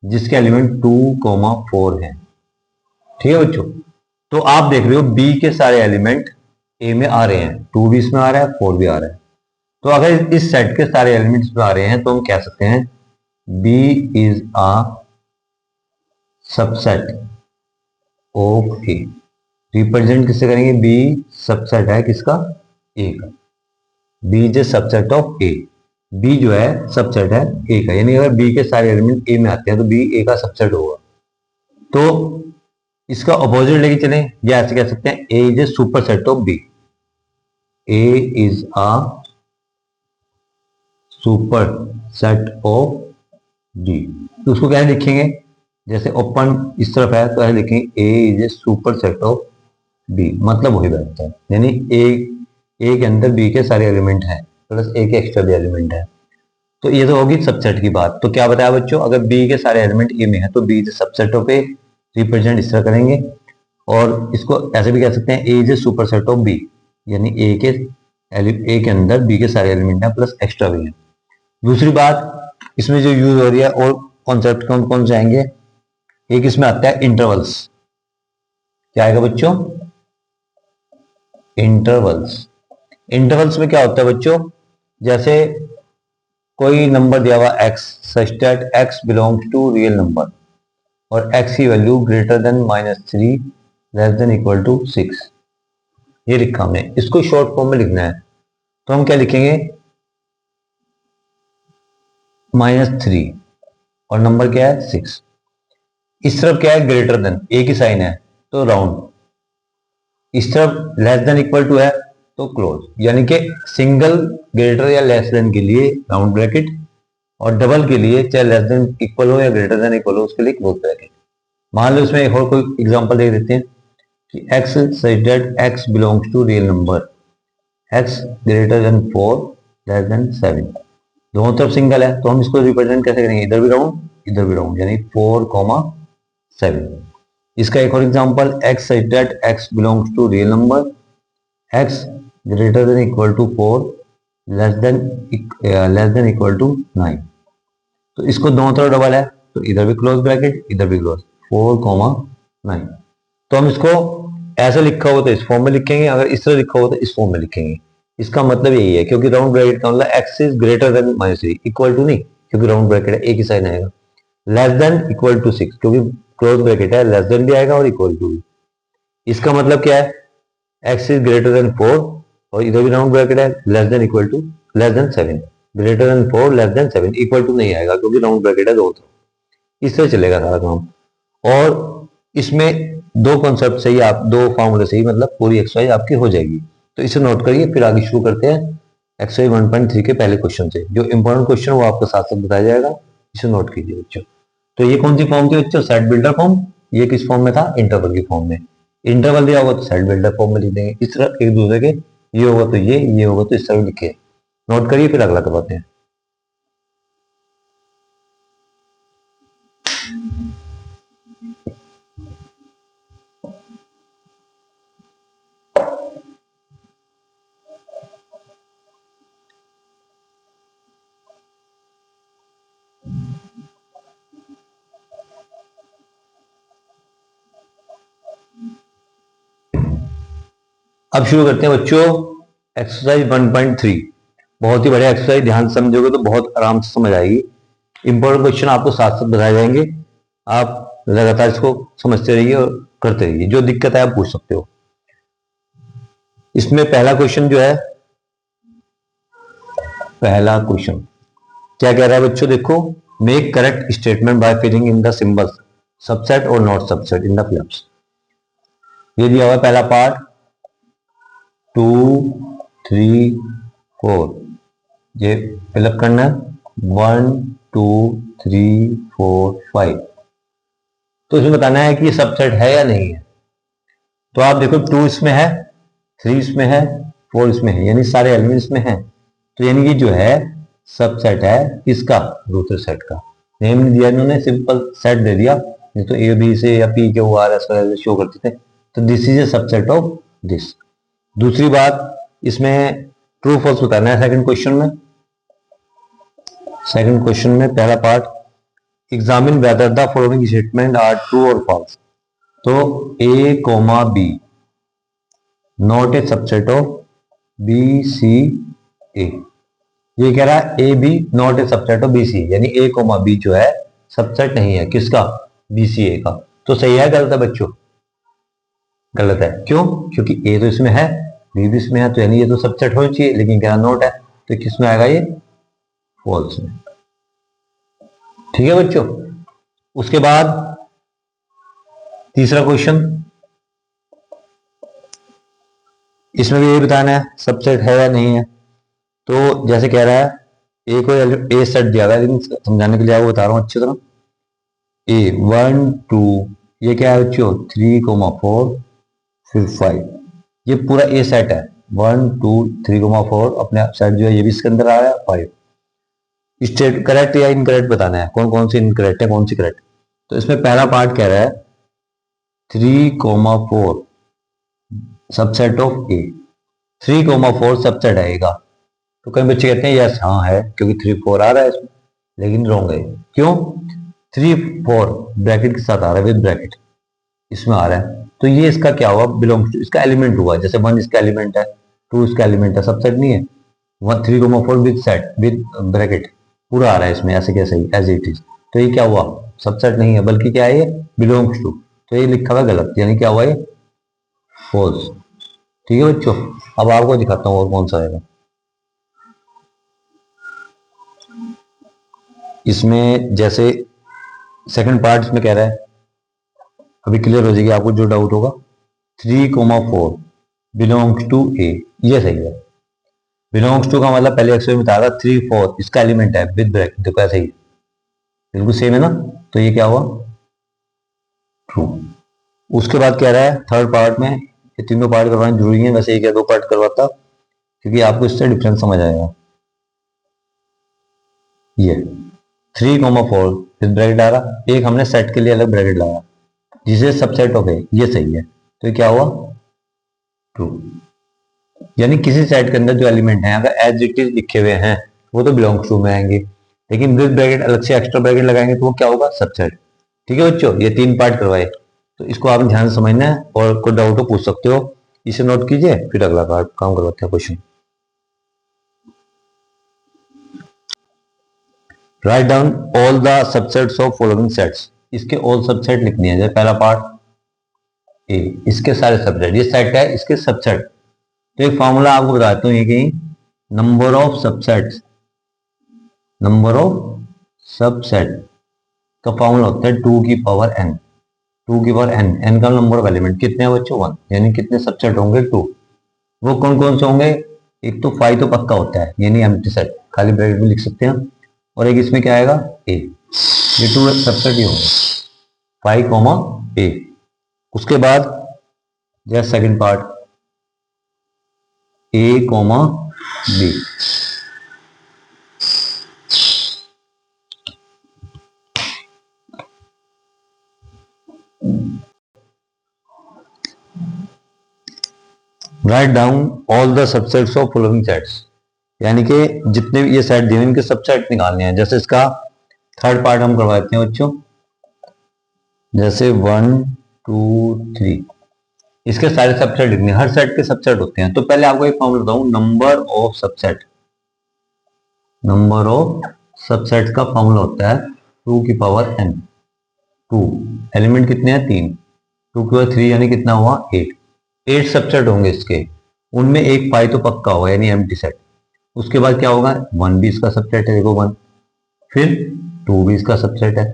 जिसके एलिमेंट 2 4 है। ठीक है बच्चों, तो आप देख रहे हो बी के सारे एलिमेंट ए में आ रहे हैं, 2 भी इसमें आ रहा है, 4 भी आ रहा है। तो अगर इस सेट के सारे एलिमेंट्स में आ रहे हैं तो हम कह सकते हैं B is a subset of A. Represent किससे करेंगे, बी सबसेट है किसका, ए का। B is a subset of A, B जो है सबसेट है ए का, यानी अगर बी के सारे एलिमेंट ए में आते हैं तो बी ए का सबसेट होगा। तो इसका अपोजिट लेके चलें, या ऐसे कह सकते हैं A is a superset of B. A is a superset of D. तो उसको क्या लिखेंगे, जैसे ओपन इस तरफ है तो ऐसे लिखेंगे A is a superset of B, मतलब वही बैठता है, यानी ए के अंदर बी के सारे एलिमेंट हैं प्लस ए के एक्स्ट्रा भी एलिमेंट है। तो ये तो होगी सबसेट की बात। तो क्या बताया बच्चों, अगर बी के सारे एलिमेंट ए में है तो B is a subset of A, represent इस तरह करेंगे। और इसको ऐसे भी कह सकते हैं A is a superset of B, यानी ए के अंदर बी के सारे एलिमेंट हैं प्लस एक्स्ट्रा भी है। दूसरी बात इसमें जो यूज हो रही है और कॉन्सेप्ट कौन कौन से आएंगे, एक इसमें आता है इंटरवल्स। क्या आएगा बच्चों, इंटरवल्स। इंटरवल्स में क्या होता है बच्चों, जैसे कोई नंबर दिया हुआ x such that x belongs to real number और x की value greater than -3 less than equal to 6, ये लिखा हमने। इसको शॉर्ट फॉर्म में लिखना है तो हम क्या लिखेंगे, -3 और नंबर क्या है 6। इस तरफ क्या है, ग्रेटर देन, ए की साइन है तो राउंड। इस तरफ लेस देन इक्वल टू है तो क्लोज, यानी कि सिंगल ग्रेटर या लेस देन के लिए राउंड ब्रैकेट और डबल के लिए चाहे लेस देन इक्वल हो या ग्रेटर देन इक्वल हो उसके लिए क्लोज ब्रैकेट। मान लो इसमें एक और कोई एग्जांपल दे देते हैं कि x such that x belongs to real number, x greater than 4 less than 7। दोनों तरफ सिंगल है तो हम इसको रिप्रेजेंट कैसे करेंगे, इधर भी राउंड इधर भी राउंड, यानी 4 7। इसका एक और example x such that x belongs to real number, x greater than equal to 4 less than equal to 9। तो इसको दोनों तरफ डबल है तो इधर भी क्लोज ब्रैकेट इधर भी क्लोज, 4 9। तो हम इसको ऐसे लिखा हो तो इस फॉर्म में लिखेंगे, अगर इस तरह लिखा हो तो इस फॉर्म में लिखेंगे। इसका मतलब यही है, क्योंकि राउंड ब्रैकेट का मतलब x is greater than -3, equal to नहीं क्योंकि राउंड ब्रैकेट है एक ही साइन आएगा, लेस देन इक्वल टू 6 क्योंकि क्लोज ब्रैकेट है, लेस देन भी आएगा और इक्वल टू भी। इसका मतलब क्या है, x इज ग्रेटर देन 4 और इधर भी राउंड ब्रैकेट है, less than equal to less than 7, greater than 4 less than 7, equal to नहीं आएगा क्योंकि राउंड ब्रैकेट है दो तरफ। इस तरह चलेगा सारा काम। और इसमें दो कॉन्सेप्ट से ही आप, दो फॉर्मूले से ही मतलब पूरी एक्सरसाइज आपकी हो जाएगी। तो इसे नोट करिए, फिर आगे शुरू करते हैं एक्सरसाइज 1.3 के पहले क्वेश्चन से। जो इंपॉर्टेंट क्वेश्चन वो आपको साथ साथ बताया जाएगा, इसे नोट कीजिए बच्चों। तो ये कौन सी फॉर्म थी बच्चों, सेट बिल्डर फॉर्म। ये किस फॉर्म में था, इंटरवल की फॉर्म में। इंटरवल दिया होगा तो सेट बिल्डर फॉर्म में लिख देंगे, इस तरह एक दूसरे के, ये होगा तो ये होगा तो इस तरह लिखे। नोट करिए फिर अगला करवाते हैं। अब शुरू करते हैं बच्चों एक्सरसाइज 1.3। बहुत ही बढ़िया एक्सरसाइज, ध्यान से समझोगे तो बहुत आराम से समझ आएगी। इंपॉर्टेंट क्वेश्चन आपको साथ साथ बताए जाएंगे, आप लगातार इसको समझते रहिए और करते रहिए। जो दिक्कत है आप पूछ सकते हो। इसमें पहला क्वेश्चन जो है, पहला क्वेश्चन क्या कह रहा है बच्चों, देखो, make correct statement by filling in the symbols subset और not subset in the blanks. ये दिया हुआ है पहला पार्ट 2 3 4, ये फिलअप करना है। 1 2 3 4 5। तो इसमें बताना है कि ये सबसेट है या नहीं है। तो आप देखो 2 इसमें है, 3 इसमें है, 4 इसमें है, यानी सारे एलिमेंट्स में है। तो यानी कि जो है सबसेट है किसका, रूटर सेट का। नेम नहीं दिया इन्होंने, सिंपल सेट दे दिया, नहीं तो ए बी से या पी क्यू आर एस वगैरह शो करते थे। तो this is a subset of this. दूसरी बात, इसमें ट्रू फॉल्स बताना है सेकंड क्वेश्चन में। सेकंड क्वेश्चन में पहला part, examine whether the following statement are true और फॉल्स। तो A comma B not a subset of B C A. ये कह रहा है A B not a subset of B C, यानी ए कोमा बी जो है सबसेट नहीं है किसका, बी सी ए का। तो सही है गलत है बच्चों, गलत है। क्यों, क्योंकि ए तो इसमें है, बी भी इसमें है, तो यानी ये तो सबसेट होना चाहिए, लेकिन कह रहा नॉट है, तो किस में आएगा ये, फॉल्स में। ठीक है बच्चों। उसके बाद तीसरा क्वेश्चन, इसमें भी यही बताना है सबसेट है या नहीं है। तो जैसे कह रहा है ए को ए सेट दिया हुआ है, लेकिन समझाने के लिए आपको बता रहा हूं अच्छी तरह। ए 1 2, ये क्या है बच्चों 3 4 फिर 5, ये पूरा ए सेट है। 1 2 3 4 अपने सेट जो है ये भी इसके अंदर आ रहा है। 5 स्टेट करेक्ट या इनकरेक्ट बताना है, कौन कौन सी इनकरेक्ट है कौन सी करेक्ट। तो इसमें पहला पार्ट कह रहा है 3 4 सबसेट ऑफ ए। 3 4 सबसेट आएगा। तो कई बच्चे कहते हैं यस हाँ है, क्योंकि 3 4 आ रहा है इसमें, लेकिन रॉन्ग है। क्यों, 3 4 ब्रैकेट के साथ आ रहा है, विद ब्रैकेट इसमें आ रहा है। तो ये इसका क्या हुआ, बिलोंग्स टू, इसका एलिमेंट हुआ। जैसे 1 इसका एलिमेंट है, 2 इसका एलिमेंट है, सबसेट नहीं है। 3 4 विद सेट विद ब्रैकेट पूरा आ रहा है इसमें, ऐसे कैसे ही एज इट इज। तो ये क्या हुआ, सबसेट नहीं है, बल्कि क्या है ये, बिलोंग्स टू। तो ये लिखा हुआ गलत, यानी क्या हुआ ये, फॉल्स। ठीक है बच्चों। अब आपको दिखाता हूँ और कौन सा आएगा। इसमें जैसे सेकंड पार्ट इसमें कह रहा है, अभी क्लियर हो जाएगी आपको जो डाउट होगा। 3 4 बिलोंग्स टू ए, ये सही है। बिलोंग्स टू का मतलब पहले अक्षर में बता रहा 3 4 इसका एलिमेंट है विद ब्रैकेट, देखो ऐसे ही बिल्कुल सेम है ना। तो ये क्या हुआ, ट्रू। उसके बाद कह रहा है थर्ड पार्ट में, ये तीनों पार्ट करवाने जरूरी है, वैसे एक या दो पार्ट करवाता क्योंकि आपको इससे डिफरेंस समझ आएगा। ये 3 4 विद ब्रैकेट आ रहा, एक हमने सेट के लिए अलग ब्रैकेट लगाया जिसे सबसेट ऑफ है, ये सही है। तो ये क्या हुआ, ट्रू। यानी किसी सेट के अंदर जो एलिमेंट है अगर एज इट इज लिखे हुए हैं वो तो बिलोंग्स टू में आएंगे, लेकिन विद ब्रैकेट अलग से एक्स्ट्रा ब्रैकेट लगाएंगे तो वो क्या होगा, सबसेट। ठीक है बच्चों, ये 3 पार्ट करवाए, तो इसको आपने ध्यान से समझना है, और कोई डाउट हो पूछ सकते हो, इसे नोट कीजिए, फिर अगला पार्ट काम करवाते हैं question. Right down all the subsets of following sets. इसके ऑल सबसेट लिखनी है। जैसे पहला पार्ट ए, इसके सारे सबसेट, ये सेट है इसके सबसेट। तो एक फॉर्मूला आपको बताता हूँ, ये कि number of subsets, number of subset का फॉर्मूला होता है 2 की पावर n। 2 की पावर n, n का नंबर ऑफ एलिमेंट कितने हैं बच्चों, 1, यानी कितने सबसेट होंगे, 2। वो कौन कौन से होंगे, एक तो 5 तो पक्का होता है, यानी एम्प्टी सेट, खाली ब्रैकेट में लिख सकते हैं। और एक इसमें क्या आएगा, ए, ये 2 सबसेट ही होंगे, 5 ए। उसके बाद जैसे second part A B, write down all the subsets of following sets, यानी कि जितने भी ये सेट दिए इनके सबसेट निकालने हैं। जैसे इसका थर्ड पार्ट हम करवाते हैं बच्चों, जैसे 1 2 3, इसके सारे सबसेट लिखने, हर सेट के सबसेट होते हैं। तो पहले आपको एक फॉर्मूला बताऊं, number of subset, number of subset का फॉर्मूला होता है 2 की पावर n। 2 एलिमेंट कितने हैं, 3, 2 की पावर 3 यानी कितना हुआ, 8। 8 सबसेट होंगे इसके, उनमें एक 5 तो पक्का होगा यानी एम्प्टी सेट। उसके बाद क्या होगा, 1 भी इसका सबसेट है, देखो 1, फिर 2 भी इसका सबसेट है,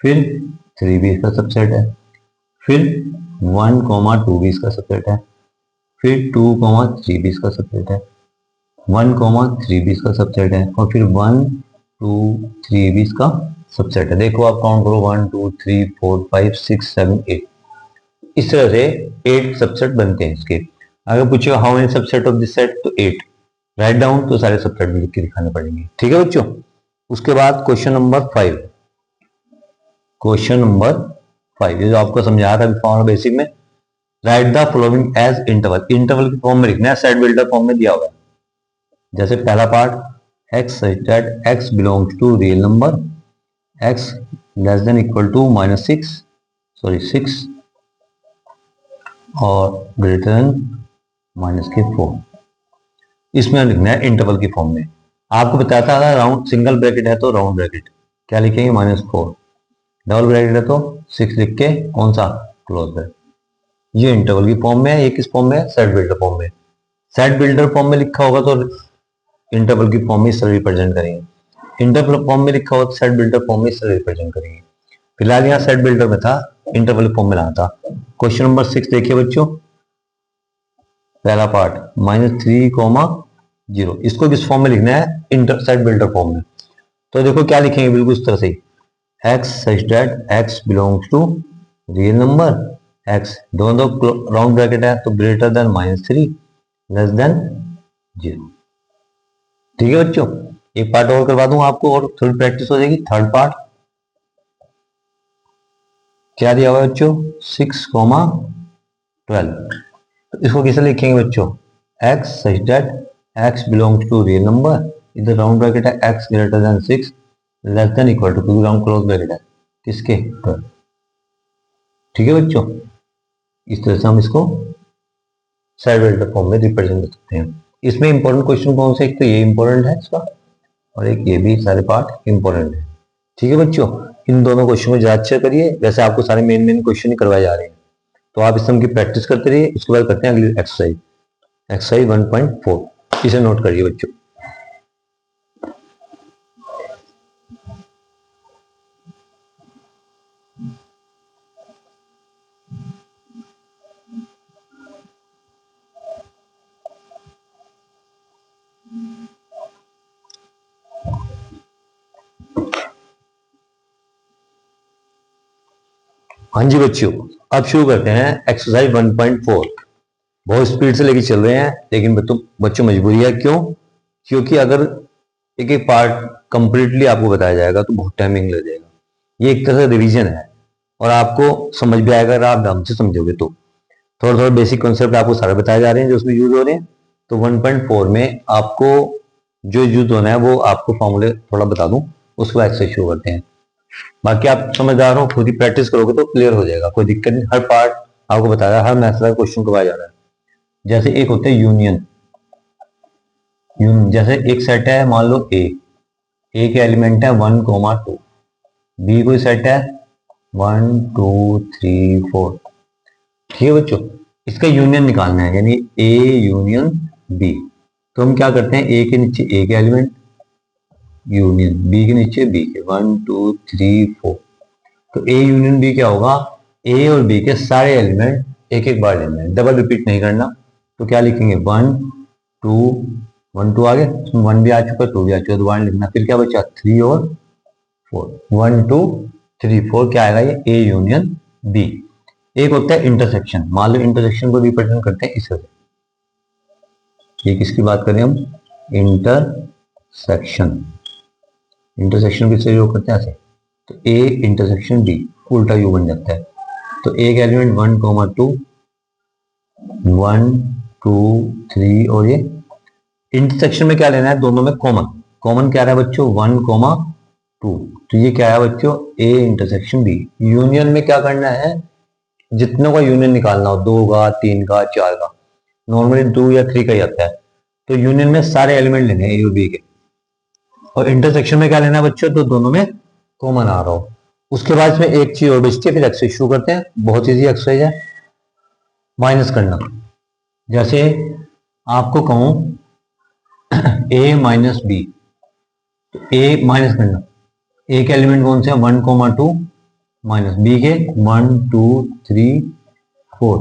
फिर 3 भी इसका सबसेट है, फिर 1 2 भी इसका सबसेट है, फिर 2 3 भी इसका सबसेट है, 1 3 भी इसका सबसेट है, और फिर 1 2 3 भी इसका सबसेट है। देखो आप काउंट करो 1 2 3 4 5 6 7 8, इस तरह से 8 सबसेट बनते हैं इसके। अगर पूछे how many subset of this set, तो 8 राइट डाउन, तो सारे सबसेट भी लिख के दिखाने पड़ेंगे। ठीक है बच्चों। उसके बाद क्वेश्चन नंबर 5, क्वेश्चन नंबर 5 ये जो आपको समझाया था फॉर्मूला बेसिक में, write the following as interval, interval की फॉर्म में लिखना है, सेट बिल्डर फॉर्म में दिया हुआ है। जैसे पहला part x such that x belongs to real number, x less than equal to -6 और ग्रेटर देन -4, इसमें लिखना है इंटरवल की फॉर्म में। आपको बताता था राउंड सिंगल ब्रैकेट है तो राउंड ब्रैकेट क्या लिखेंगे -4, डबल ब्रैकेट है तो 6 लिख के कौन सा क्लोज ब्रैकेट। ये इंटरवल की फॉर्म में है, ये किस फॉर्म में है, सेट बिल्डर फॉर्म में। सेट बिल्डर फॉर्म में लिखा होगा तो इंटरवल की फॉर्म में इस तरह रिप्रेजेंट करेंगे, इंटरवल फॉर्म में लिखा होगा तो सेट बिल्डर फॉर्म में इस तरह रिप्रेजेंट करेंगे। फिलहाल यहाँ सेट बिल्डर में था, इंटरवल फॉर्म में लाना था। क्वेश्चन नंबर 6 देखिए बच्चों, पहला पार्ट -3, 0, इसको किस फॉर्म में लिखना है, इंटर सेट बिल्डर फॉर्म में। तो देखो क्या लिखेंगे बिल्कुल इस तरह से, x such that x belongs to real number, x दोनों राउंड ब्रैकेट है तो ग्रेटर देन -3 लेस देन 0। ठीक है बच्चों, एक पार्ट और करवा दूं आपको और थोड़ी प्रैक्टिस हो जाएगी। थर्ड पार्ट क्या दिया हुआ है बच्चों, 6, 12, तो इसको कैसे लिखेंगे बच्चों, x such that x belongs to real number, इधर राउंड ब्रैकेट है x greater than 6 less than equal to round close bracket है किसके, 12। ठीक है बच्चों, इस तरह से हम इसको सेट बिल्डर फॉर्म में रिप्रेजेंट कर सकते हैं। इसमें इंपॉर्टेंट क्वेश्चन कौन से, एक तो ये इंपॉर्टेंट है इसका और एक ये भी, सारे पार्ट इंपॉर्टेंट है। ठीक है बच्चों, इन दोनों क्वेश्चन को ज्यादा अच्छा करिए, वैसे आपको सारे मेन क्वेश्चन ही करवाए जा रहे हैं, तो आप इस की प्रैक्टिस करते रहिए। इसके बाद करते हैं अगली एक्सरसाइज 1.4, इसे नोट करिए बच्चों। हाँ जी बच्चों, अब शुरू करते हैं एक्सरसाइज 1.4। बहुत स्पीड से लेके चल रहे हैं, लेकिन बच्चों मजबूरी है, क्यों, क्योंकि अगर एक एक पार्ट कंप्लीटली आपको बताया जाएगा तो बहुत टाइमिंग लग जाएगा। ये एक तरह से रिवीजन है और आपको समझ भी आएगा अगर आप ढंग से समझोगे तो। थोड़ा थोड़ा बेसिक कॉन्सेप्ट आपको सारे बताए जा रहे हैं जो उसमें यूज हो रहे हैं। तो 1.4 में आपको जो यूज होना है वो आपको फॉर्मूले थोड़ा बता दूं, उसके बाद एक्सरसाइज शुरू करते हैं। बाकी आप समझदार हो, खुद ही प्रैक्टिस करोगे तो क्लियर हो जाएगा, कोई दिक्कत नहीं। हर पार्ट आपको बताया, हर मैथ्स का क्वेश्चन करवाया जा रहा है। जैसे एक होता है यूनियन, जैसे एक सेट है मान लो ए के एलिमेंट है 1, 2, बी कोई सेट है 1, 2, 3, 4। ठीक है बच्चों, इसका यूनियन निकालना है, यानी ए यूनियन बी। तो हम क्या करते हैं, ए के नीचे ए के एलिमेंट यूनियन बी के नीचे बी के 1, 2, 3, 4। तो ए यूनियन बी क्या होगा, ए और बी के सारे एलिमेंट एक एक बार लेना है, डबल रिपीट नहीं करना। तो क्या लिखेंगे 1, 2 आ गए, 1 भी आ चुका, 2 भी आ चुका, दोबारा लिखना। फिर क्या बचा 3 और 4, 1, 2, 3, 4 क्या आएगा, ये ए यूनियन बी। एक होता है इंटरसेक्शन, मान लो इंटरसेक्शन को रिप्रेजेंट करते हैं इस तरह से। ये किसकी बात करें हम, इंटरसेक्शन। इंटरसेक्शन किससे योग करते हैं ऐसे, तो ए इंटरसेक्शन बी, उल्टा यू बन जाता है। तो ए का एलिमेंट 1, 2, 1, 2, 3 और ये इंटरसेक्शन में क्या लेना है, दोनों में कॉमन क्या रहा है बच्चों 1, 2। तो ये क्या है बच्चों, ए इंटरसेक्शन बी। यूनियन में क्या करना है, जितनों का यूनियन निकालना हो, 2 का, 3 का, 4 का, नॉर्मली 2 या 3 का ही आता है। तो यूनियन में सारे एलिमेंट लेने हैं ए और बी के, और इंटरसेक्शन में क्या लेना है बच्चों, तो दोनों में कॉमन आ रहा हो। उसके बाद इसमें एक चीज और बचती है, फिर एक्सरसाइज शुरू करते हैं। बहुत इजी एक्सरसाइज है, माइनस करना। जैसे आपको कहूं ए माइनस बी, तो ए माइनस करना, ए के एलिमेंट कौन से हैं 1, 2 माइनस बी के 1, 2, 3, 4।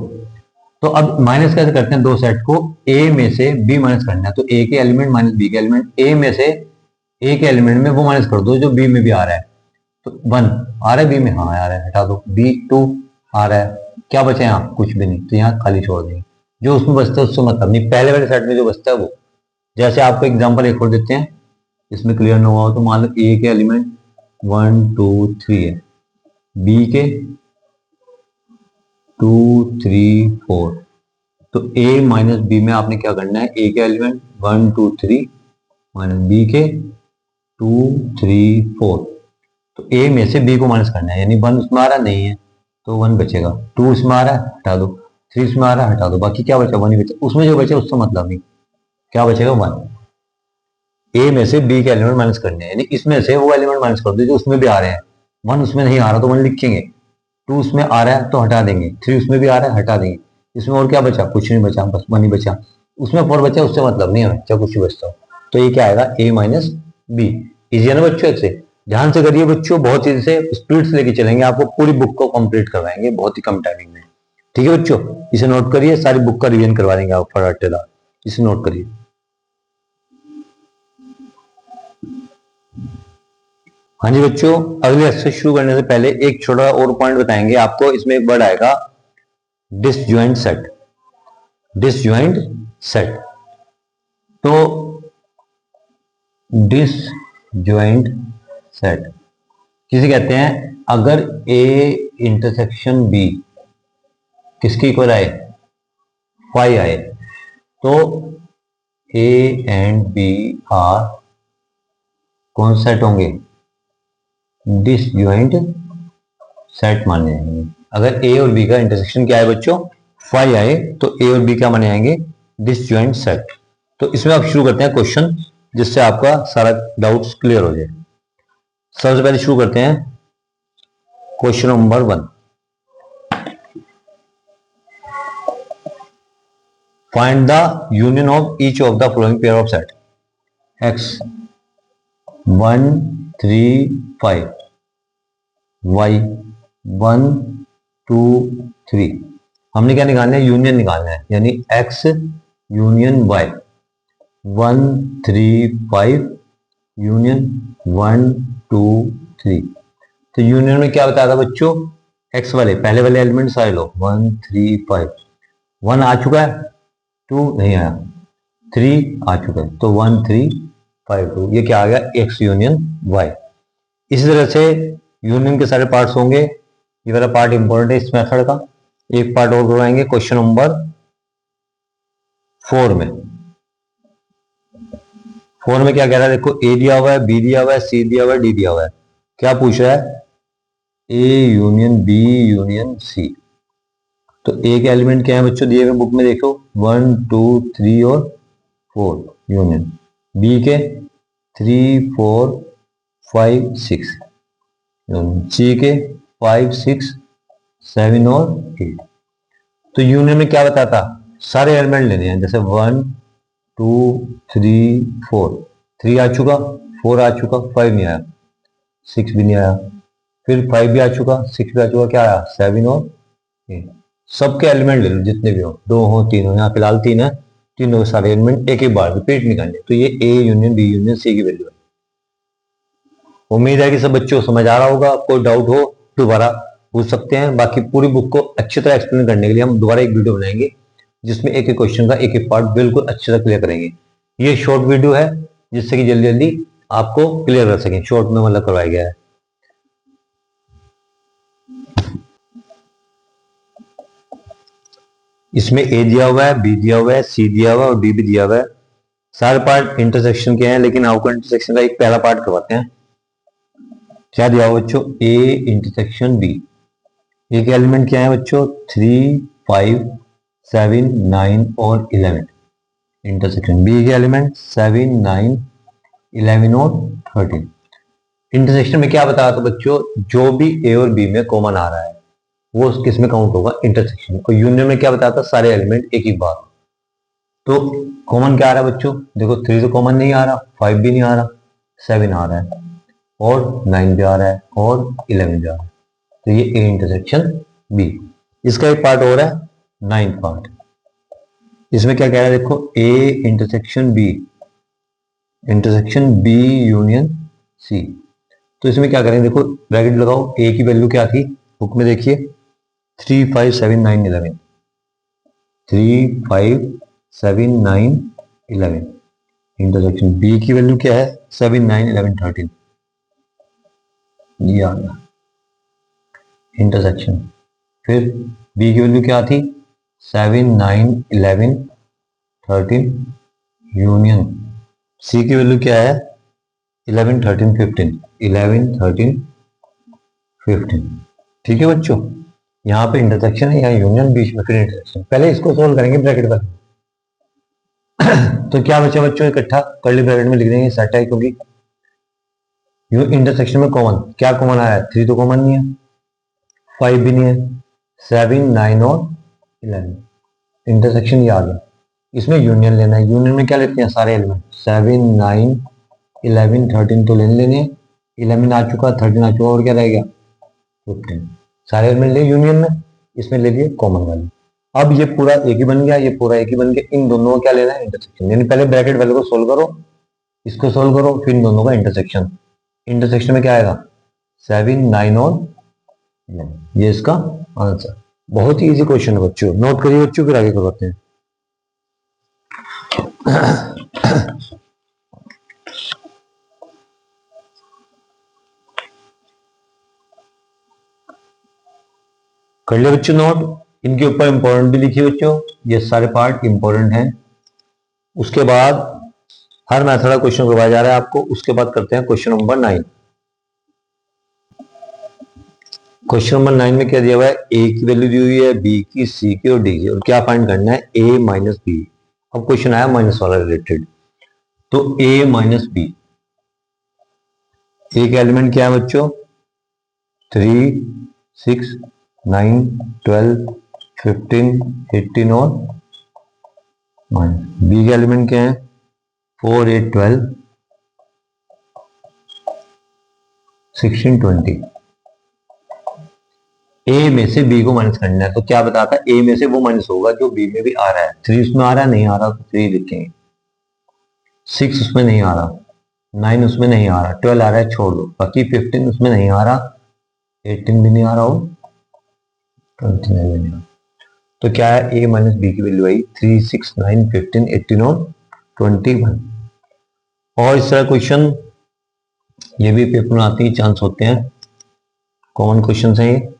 तो अब माइनस कैसे करते हैं, दो सेट को ए में से बी माइनस करना है। तो ए के एलिमेंट माइनस बी के एलिमेंट, ए में से ए के एलिमेंट में वो माइनस कर दो जो बी में भी आ रहा है। तो 1 आ रहा है बी में, हाँ आ रहा है, हटा दो। बी 2 आ रहा है, क्या बचा यहाँ, कुछ भी नहीं, तो यहाँ खाली छोड़ देंगे। जो उसमें बचता है उससे मतलब नहीं, पहले वाले सेट में जो बचता है वो। जैसे आपको एग्जांपल एक और देते हैं, इसमें क्लियर ना हुआ हो तो मान लो ए के एलिमेंट 1 2 3 है, बी के 2 3 4। तो ए माइनस बी में आपने क्या करना है, ए के एलिमेंट 1 2 3 माइनस बी के 2 3 4। तो ए में से बी को माइनस करना है, यानी 1 उसमें आ रहा नहीं है तो 1 बचेगा, 2 उसमें आ रहा है हटा दो, 3 उसमें आ रहा है हटा दो, बाकी क्या बचा, 1 ही बचा। उसमें जो बचे उससे मतलब नहीं, क्या बचेगा 1। ए में से बी के एलिमेंट माइनस करने हैं, यानी इसमें से वो एलिमेंट माइनस कर दो जो उसमें भी आ रहे हैं। 1 उसमें नहीं आ रहा तो 1 लिखेंगे, 2 उसमें आ रहा है तो हटा देंगे, 3 उसमें भी आ रहा है हटा देंगे। इसमें और क्या बचा, कुछ नहीं बचा, बस 1 ही बचा। उसमें 4 बचा, उससे मतलब नहीं है, चाहे कुछ ही बचता हो। तो ये क्या आएगा, ए माइनस बी। इजी है ना बच्चों, इससे ध्यान से करिए बच्चों, बहुत चीज से स्पीड से लेके चलेंगे, आपको पूरी बुक को कंप्लीट करवाएंगे बहुत ही कम टाइमिंग में। ठीक है बच्चों, इसे नोट करिए, सारी बुक का रिवीजन करवा देंगे आप फटाफट, इसे नोट करिए। हाँ जी बच्चों, अगले एक्सरसाइज शुरू करने से पहले एक छोटा और पॉइंट बताएंगे आपको। इसमें एक वर्ड आएगा डिसजॉइंट सेट। डिसजॉइंट सेट, तो डिसजॉइंट सेट किसे कहते हैं, अगर ए इंटरसेक्शन बी किसकी इक्वल आए, फाई आए, तो ए एंड बी आर कौन सेट होंगे, डिसजॉइंट सेट माने जाएंगे। अगर ए और बी का इंटरसेक्शन क्या है बच्चों, फाई आए, तो ए और बी क्या माने जाएंगे, डिसजॉइंट सेट। तो इसमें आप शुरू करते हैं क्वेश्चन, जिससे आपका सारा डाउट्स क्लियर हो जाए। सबसे पहले शुरू करते हैं question number 1। Find the union of each of the following pair of set x 1 3 5 y 1 2 3। हमने क्या निकालना है, यूनियन निकालना है, यानी x यूनियन y 1 3 5 यूनियन 1 2 3। तो यूनियन में क्या बताया था बच्चों, x वाले पहले वाले एलिमेंट सारे लो, 1 3 5। 1 आ चुका है, 2 नहीं आया, 3 आ चुका है, तो 1 3 5 2, ये क्या आ गया, x यूनियन y। इसी तरह से यूनियन के सारे पार्ट्स होंगे, ये वाला पार्ट इंपॉर्टेंट है इस मेथड का। एक पार्ट और करवाएंगे क्वेश्चन नंबर 4 में। 4 में क्या कह रहा है, देखो ए दिया हुआ है, बी दिया हुआ है, सी दिया हुआ है, डी दिया हुआ है। क्या पूछ रहा है, A union B union C. तो ए के एलिमेंट क्या है बच्चों, दिए हुए बुक में देखो 1 2 3 और 4 यूनियन, बी के 3 4 5 6 यूनियन, सी के 5 6 7 और 8। तो यूनियन में क्या बताता, सारे एलिमेंट लेने हैं, जैसे 1 2 3 4, 3 आ चुका, 4 आ चुका, 5 नहीं आया, 6 भी नहीं आया, फिर 5 भी आ चुका, 6 भी आ चुका, क्या आया 7 और 8। सबके एलिमेंट ले लो जितने भी हो, 2 हो 3 हो, यहाँ फिलहाल 3 है, तीनों के सारे एलिमेंट एक एक बार रिपीट नहीं करने। तो ये A union B union C की वैल्यू है। उम्मीद है कि सब बच्चों को समझ आ रहा होगा। कोई डाउट हो दोबारा पूछ सकते हैं, बाकी पूरी बुक को अच्छी तरह एक्सप्लेन करने के लिए हम दोबारा एक वीडियो बनाएंगे, जिसमें एक एक क्वेश्चन का एक एक पार्ट बिल्कुल अच्छे से क्लियर करेंगे। ये शॉर्ट वीडियो है, जिससे कि जल्दी जल्दी आपको क्लियर कर सकें, शॉर्ट में मतलब करवाया गया है। इसमें ए दिया हुआ है, बी दिया हुआ है, सी दिया हुआ है और डी भी दिया हुआ है। सारे पार्ट इंटरसेक्शन के हैं, लेकिन आपको इंटरसेक्शन का एक पहला पार्ट करवाते हैं। क्या दिया हुआ बच्चों, ए इंटरसेक्शन बी। ए के एलिमेंट क्या है बच्चों, 3 5 7 9 और 11। इंटरसेक्शन बी के एलिमेंट 7 9 11 और 13। इंटरसेक्शन में क्या बताया था बच्चों, जो भी ए और बी में कॉमन आ रहा है वो किस में काउंट होगा, इंटरसेक्शन। और यूनियन में क्या बताया था, सारे एलिमेंट एक ही बार। तो कॉमन क्या आ रहा है बच्चों, देखो 3 तो कॉमन नहीं आ रहा, 5 भी नहीं आ रहा, 7 आ रहा है और 9 भी आ रहा है और 11 भी आ रहा है। तो ये ए इंटरसेक्शन बी। इसका एक पार्ट और है, 9th पार्ट। इसमें क्या कह रहा है देखो, A intersection B intersection B union C. तो इसमें क्या करेंगे, देखो ब्रैकेट लगाओ, ए की वैल्यू क्या थी बुक में देखिए 3 5 7 9 11, 3 5 7 9 11। इंटरसेक्शन बी की वैल्यू क्या है 7 9 11 13, ये आ गया इंटरसेक्शन। फिर बी की वैल्यू क्या थी 7 9 11 13 यूनियन सी की वैल्यू क्या है 11 13 15, 11 13 15। ठीक है बच्चों, यहाँ पे इंटरसेक्शन है, यहाँ यूनियन, बीच में फिर इंटरसेक्शन। पहले इसको सोल्व करेंगे ब्रैकेट पर। तो क्या बचा बच्चों, इकट्ठा कर्ली ब्रैकेट में लिख देंगे सेट है, क्योंकि यू इंटरसेक्शन में कॉमन क्या कॉमन आया है, 3 तो कॉमन नहीं है, 5 भी नहीं है, 7 9 और 11 इंटरसेक्शन ये आ गया। इसमें यूनियन लेना है, यूनियन में क्या लेते हैं सारे एलिमेंट 7 9 11 13 तो लेने 11 आ चुका, 13 आ चुका, और क्या रह गया 15। सारे एलिमेंट ले यूनियन में, इसमें ले लिए कॉमन वाली। अब ये पूरा एक ही बन गया, ये पूरा एक ही बन गया, इन दोनों को क्या लेना है इंटरसेक्शन। यानी पहले ब्रैकेट वाले को सोल्व करो, इसको सोल्व करो, फिर इन दोनों का इंटरसेक्शन। इंटरसेक्शन में क्या आएगा 7 9 और 11, ये इसका आंसर। बहुत ही इजी क्वेश्चन है बच्चों, नोट करिए बच्चों, फिर आगे करवाते हैं। कर लिया बच्चों नोट, इनके ऊपर इंपॉर्टेंट भी लिखिए बच्चों, ये सारे पार्ट इंपॉर्टेंट हैं। उसके बाद हर मेथड का क्वेश्चन करवाया जा रहा है आपको। उसके बाद करते हैं क्वेश्चन नंबर 9। क्वेश्चन नंबर 9 में क्या दिया हुआ है, ए की वैल्यू दी हुई है, बी की, सी की और डी की, और क्या फाइंड करना है ए माइनस बी। अब क्वेश्चन आया माइनस वाला रिलेटेड, तो ए माइनस बी, ए का एलिमेंट क्या है बच्चों 3 6 9 12 15 18 और बी के एलिमेंट क्या है 4 8 12 16 20। ए में से बी को माइनस करना है, तो क्या बताता है ए में से वो माइनस होगा जो बी में भी आ रहा है। 3 उसमें आ रहा है, नहीं आ रहा तो 3 लिखेंगे, 6 उसमें नहीं आ रहा, 9 उसमें नहीं आ रहा, 12 आ रहा है छोड़ दो, बाकी 15 उसमें नहीं आ रहा, 18 भी नहीं आ रहा हो, 29 भी नहीं आ रहा। तो क्या है ए माइनस बी की वैल्यू आई 3 6 9 15 18 और 21। और इस तरह क्वेश्चन ये भी पेपर में आते ही चांस होते हैं, कॉमन क्वेश्चन है ये।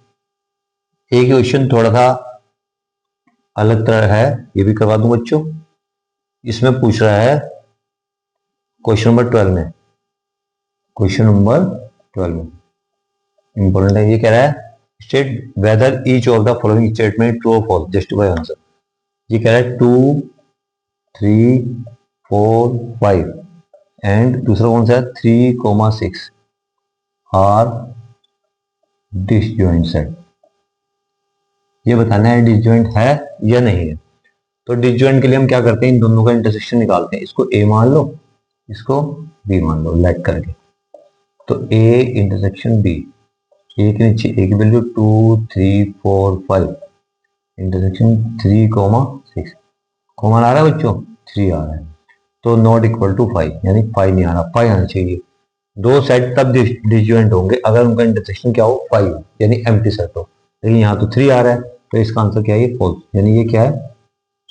एक क्वेश्चन थोड़ा सा अलग तरह है, ये भी करवा दूं बच्चों। इसमें पूछ रहा है क्वेश्चन नंबर 12 में, क्वेश्चन नंबर 12 में इंपॉर्टेंट है, ये कह रहा है state whether each of the following statement true और फॉल्स, जस्टिफाई आंसर। ये कह रहा है 2 3 4 5 एंड दूसरा कौन सा है 3,6 आर डिसजॉइंट सेट। ये बताना है डिसजॉइंट है या नहीं है। तो डिसजॉइंट के लिए हम क्या करते हैं, इन दोनों का इंटरसेक्शन निकालते हैं। इसको ए मान लो, इसको बी मान लो लेट करके। तो ए इंटरसेक्शन बी, ए के नीचे ए की वैल्यू 2 3 4 5 इंटरसेक्शन 3,6 कॉमन आ रहा है बच्चों 3 आ रहा है, तो नॉट इक्वल टू 5, यानी 5 नहीं आ रहा, 5 आना चाहिए। दो सेट तब डिसजॉइंट होंगे अगर उनका इंटरसेक्शन क्या हो 5 हो, यानी एम्प्टी सेट हो। लेकिन यहाँ तो 3 आ रहा है, तो इसका आंसर क्या है ये फॉल्स, यानी ये क्या है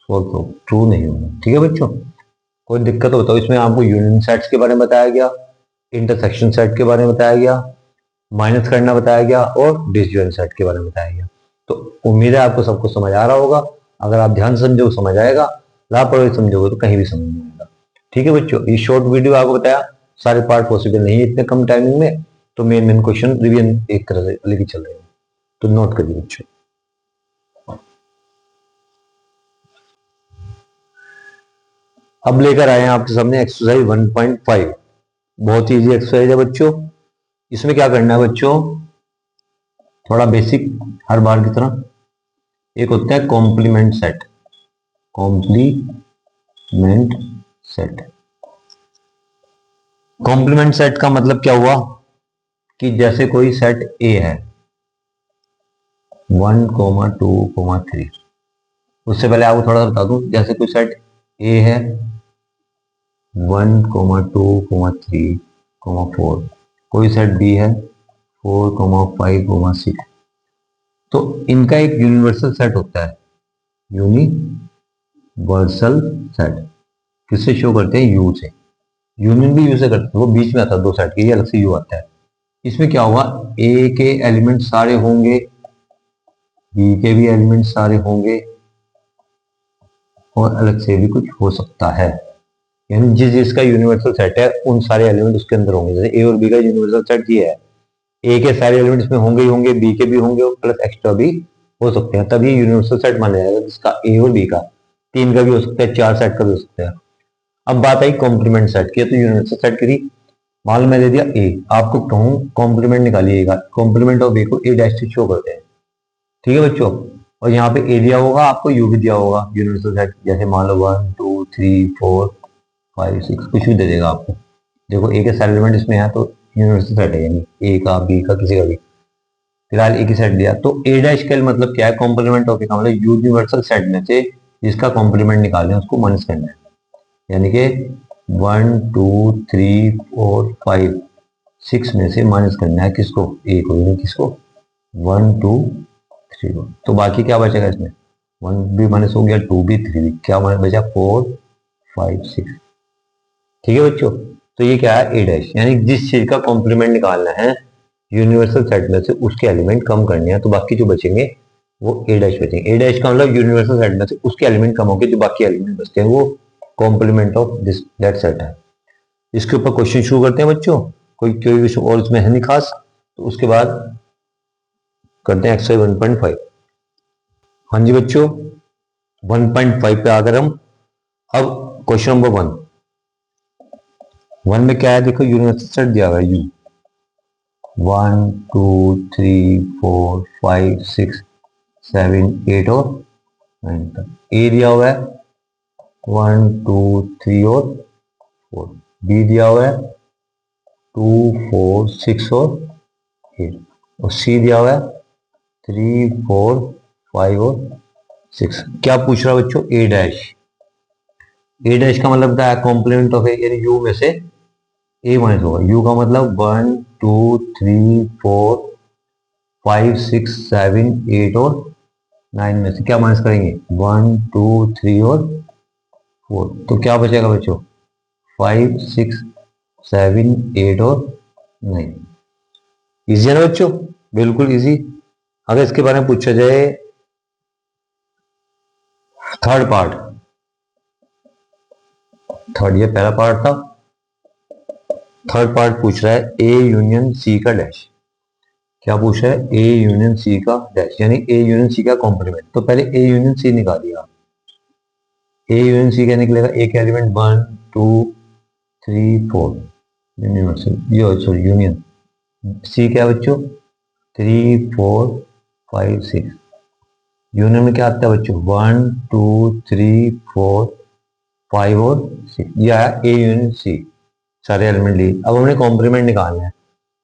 फॉल्स हो, ट्रू नहीं होगा। ठीक है बच्चों, कोई दिक्कत हो तो इसमें आपको यूनियन सेट्स के बारे में बताया गया, इंटरसेक्शन सेट के बारे में बताया गया, माइनस करना बताया गया और डिसजॉइंट सेट के बारे में बताया गया। तो उम्मीद है आपको सब कुछ समझ आ रहा होगा। अगर आप ध्यान से समझोगे समझ आएगा, लापरवाही समझोगे तो कहीं भी समझ नहीं आएगा। ठीक है बच्चों, ये शॉर्ट वीडियो आपको बताया, सारे पार्ट पॉसिबल नहीं है इतने कम टाइमिंग में, तो मेन क्वेश्चन रिवीजन एक तरह से लेके चल रहे हैं, तो नोट करिए बच्चों। अब लेकर आए हैं आपके सामने एक्सरसाइज 1.5, बहुत ही इजी एक्सरसाइज है बच्चों। इसमें क्या करना है बच्चों, थोड़ा बेसिक हर बार की तरह, एक होता है complement set, complement set. Complement set का मतलब क्या हुआ कि जैसे कोई सेट ए है 1, 2, 3, उससे पहले आपको थोड़ा सा बता दूं, जैसे कोई सेट ए है 1,2,3,4, कोई सेट बी है 4,5,6। तो इनका एक यूनिवर्सल सेट होता है, यूनिवर्सल सेट किससे शो करते हैं, यू से। यूनियन भी यू से करते हैं, वो बीच में आता है दो सेट के, ये अलग से यू आता है। इसमें क्या होगा, ए के एलिमेंट सारे होंगे, बी के भी एलिमेंट सारे होंगे, और अलग से भी कुछ हो सकता है। यानी जिस जिसका यूनिवर्सल सेट है उन सारे एलिमेंट उसके अंदर होंगे। जैसे ए और बी का यूनिवर्सल सेट ये है, ए के सारे एलिमेंट इसमें होंगे ही होंगे, बी के भी होंगे और प्लस एक्स्ट्रा भी हो सकते हैं, तब ये यूनिवर्सल सेट माना जाएगा। जिसका ए और बी का, तीन का भी हो सकता है, चार सेट का भी हो सकता है। अब बात आई कॉम्प्लीमेंट सेट की, तो यूनिवर्सल सेट करी, मान लो मैं दे दिया ए, आपको कहूँ कॉम्प्लीमेंट निकालिएगा, कॉम्प्लीमेंट ऑफ ए को ए डैश से शो करते हैं, ठीक है बच्चों। और यहाँ पे ए दिया होगा, आपको यू भी दिया होगा यूनिवर्सल सेट, जैसे मान लो 1 2 3 4 5 6 कुछ भी दे देगा आपको। देखो ए के सारे एलिमेंट इसमें है, तो यूनिवर्सल सेट है, यानी ए का बी का किसी का भी, फिलहाल एक ही सेट दिया। तो ए डैश का मतलब क्या है, कॉम्प्लीमेंट ऑफ ए का मतलब यूनिवर्सल सेट में से जिसका कॉम्प्लीमेंट निकालना है उसको माइनस करना है। यानी कि 1 2 3 4 5 6 में से माइनस करना है किसको, ए को, यानी किसको 1 2 3 को। तो बाकी क्या बचेगा इसमें, 1 भी माइनस हो गया, 2 भी 3 भी, क्या माइनस बचा 4 5 6, ठीक है बच्चों। तो ये क्या है, ए डैश, यानी जिस चीज का कॉम्प्लीमेंट निकालना है यूनिवर्सल सेट में से उसके एलिमेंट कम करने हैं, तो बाकी जो बचेंगे वो ए डैश बचेंगे। ए डैश का मतलब यूनिवर्सल सेट में से उसके एलिमेंट कम होंगे, जो बाकी एलिमेंट बचते हैं वो complement of this that set है। इसके ऊपर क्वेश्चन शुरू करते हैं बच्चों, कोई कोई और इसमें है नहीं खास, तो उसके बाद करते हैं एक्सरसाइज 1.5। हाँ जी बच्चों, 1.5 पे आकर हम अब क्वेश्चन नंबर 1 में क्या है, देखो यूनिवर्सल सेट दिया हुआ है यू, 1 2 3 4 5 6 7 8 और 9 तक। ए दिया हुआ है 1 2 3 और 4, बी दिया हुआ है 2 4 6 और 8, और सी दिया हुआ है 3 4 5 और 6। क्या पूछ रहा है बच्चों, ए डैश। ए डैश का मतलब क्या है, कॉम्प्लीमेंट ऑफ ए, यानी यू में से ए माइनस होगा। यू का मतलब 1 2 3 4 5 6 7 8 और 9 में से क्या माइनस करेंगे, 1 2 3 और 4, तो क्या बचेगा बच्चों 5 6 7 8 और 9। इजी है ना बच्चों, बिल्कुल इजी। अगर इसके बारे में पूछा जाए थर्ड पार्ट, थर्ड ये पहला पार्ट था, थर्ड पार्ट पूछ रहा है ए यूनियन सी का डैश। क्या पूछ रहा है, ए यूनियन सी का डैश, यानी ए यूनियन सी का कॉम्प्लीमेंट। तो पहले ए यूनियन सी निकालिएगा, ए यूनियन सी क्या निकलेगा, ए के एलिमेंट 1 2 3 4, यूनिवर्सल ये सॉरी यूनियन, सी क्या है बच्चों 3 4 5 6, यूनियन में क्या आता है बच्चों 1 2 3 4 5 और 6, यह है ए यूनियन सी, सारे एलिमेंट लिए। अब हमने कॉम्प्लीमेंट निकालना है,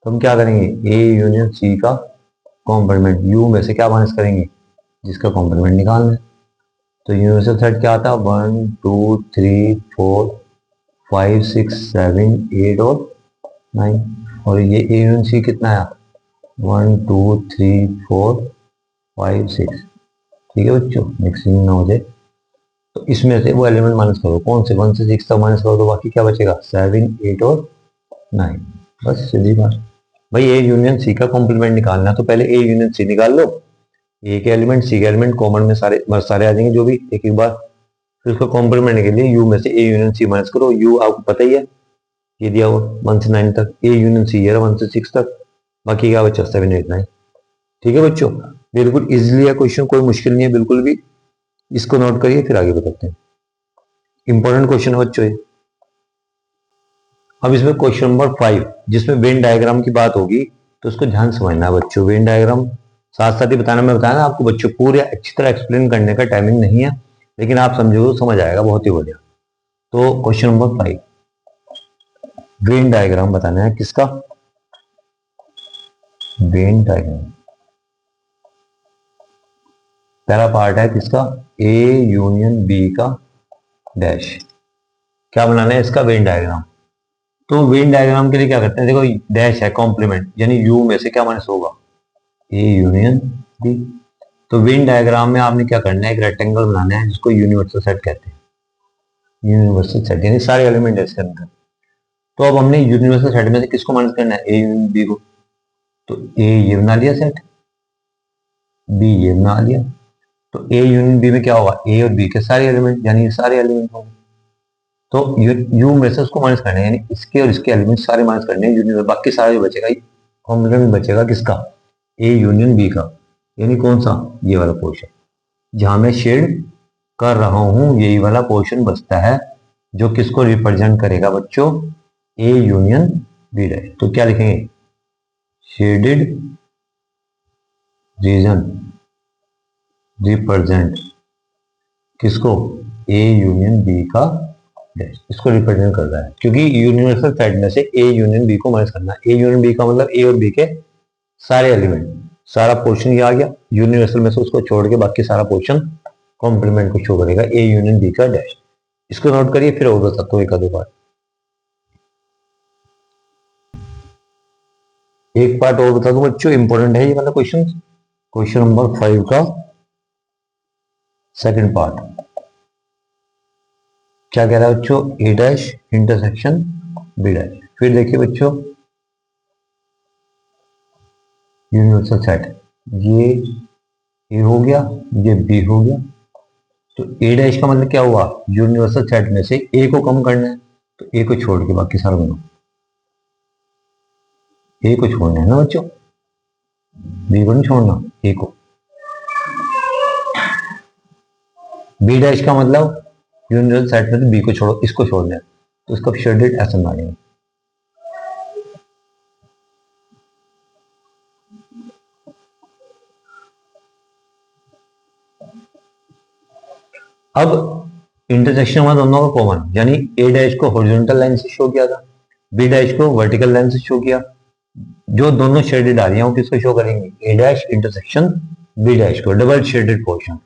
तो हम क्या करेंगे, ए यूनियन सी का कॉम्प्लीमेंट, यू में से क्या माइनस करेंगे, जिसका कॉम्प्लीमेंट निकालना है। तो यूनिवर्सल सेट क्या आता है 1 2 3 4 5 6 7 8 और 9, और ये ए यूनियन सी कितना है 1 2 3 4 5 6, ठीक है बच्चों, मिक्सिंग ना हो जाए। तो इसमें से वो एलिमेंट माइनस करो, कौन से 1 से 6 तक माइनस करो, तो बाकी क्या बचेगा 7 8 और 9। बस सीधी बात भाई, ए यूनियन सी का कॉम्प्लीमेंट निकालना है, तो पहले ए यूनियन सी निकाल लो, ए के एलिमेंट सी के एलिमेंट कॉमन में सारे सारे आ जाएंगे जो भी एक एक बार। फिर उसको कॉम्प्लीमेंट के लिए यू में से ए यूनियन सी माइनस करो, यू आपको पता ही है ये दिया हुआ 1 से 9 तक, ए यूनियन सी है 1 से 6 तक, बाकी क्या बचा 7 8 9। ठीक है बच्चों, बिल्कुल इजिली है क्वेश्चन, कोई मुश्किल नहीं है बिल्कुल भी। इसको नोट करिए फिर आगे बताते हैं, इंपॉर्टेंट क्वेश्चन है बच्चों ये। अब इसमें क्वेश्चन नंबर 5 जिसमें वेन डायग्राम की बात होगी, तो उसको ध्यान समझना है बच्चों। वेन डायग्राम साथ साथ ही बताना, मैं बताया ना आपको बच्चों, पूरे अच्छी तरह एक्सप्लेन करने का टाइमिंग नहीं है, लेकिन आप समझो तो समझ आएगा, बहुत ही बढ़िया। तो क्वेश्चन नंबर 5 वेन डायग्राम बताना है, किसका, वेन डायग्राम। पहला पार्ट है किसका, ए यूनियन बी का डैश। क्या बनाना है इसका वेन डायग्राम। तो वेन डायग्राम के लिए क्या करते हैं, देखो डैश है कॉम्प्लीमेंट, यानी यू में से क्या माइनस होगा, ए यूनियन बी। तो वेन डायग्राम में आपने क्या करना है, एक रेक्टेंगल बनाना है जिसको यूनिवर्सल सेट कहते हैं, यूनिवर्सल सेट यानी सारे एलिमेंट है इसके अंदर। तो अब हमने यूनिवर्सल सेट में से किसको माइनस करना है, ए यूनियन बी को। तो ए ये बना लिया सेट, बी ये बना लिया। तो ए यूनियन बी में क्या होगा, ए और बी के सारे एलिमेंट, यानी ये सारे एलिमेंट होंगे। तो यू में से उसको माइनस करना है, यानी इसके और इसके एलिमेंट सारे माइनस करने हैं यूनियन, बाकी सारा जो बचेगा कॉम्प्लीमेंट बचेगा किसका, ए यूनियन बी का। यानी कौन सा, ये वाला पोर्शन जहां मैं शेड कर रहा हूं, यही वाला पोर्शन बचता है जो किसको रिप्रेजेंट करेगा बच्चों, ए यूनियन बी डैश। तो क्या लिखेंगे, शेडेड रीजन रिप्रेजेंट किसको, ए यूनियन बी का डैश, इसको रिप्रेजेंट कर रहा है, क्योंकि यूनिवर्सल सेट में से ए यूनियन बी को माइनस करना है। ए यूनियन बी का मतलब ए और बी के सारे एलिमेंट, सारा पोर्शन ये आ गया, यूनिवर्सल में से उसको छोड़ के बाकी सारा पोर्शन कॉम्प्लीमेंट को शो करेगा, ए यूनियन बी का डैश। इसको नोट करिए, फिर और बताता हूं एक आधे बार। एक पार्ट और बता दूं बच्चों, इंपॉर्टेंट है ये वाला क्वेश्चन, क्वेश्चन नंबर 5 का सेकंड पार्ट। क्या कह रहा है बच्चों, ए डैश इंटरसेक्शन बी डैश। फिर देखिए बच्चों, यूनिवर्सल सेट, ये ए हो गया, ये बी हो गया। तो ए डैश का मतलब क्या हुआ, यूनिवर्सल सेट में से ए को कम करना है, तो ए को छोड़ के बाकी सारा बनो, ए को छोड़ना है ना बच्चों, बी को नहीं छोड़ना, ए को। बी डैश का मतलब यूनिवर्सल सेट में से बी को छोड़ो, इसको छोड़ना है, तो इसका शेडेड ऐसा मानेंगे। अब इंटरसेक्शन हुआ दोनों का कॉमन, यानी ए डैश को हॉरिजॉन्टल लाइन से शो किया था, बी डैश को वर्टिकल लाइन से शो किया। जो दोनों शेडेड आ रही है वो किसको शो करेंगे, ए डैश इंटरसेक्शन बी डैश को, डबल शेडेड पोर्शन,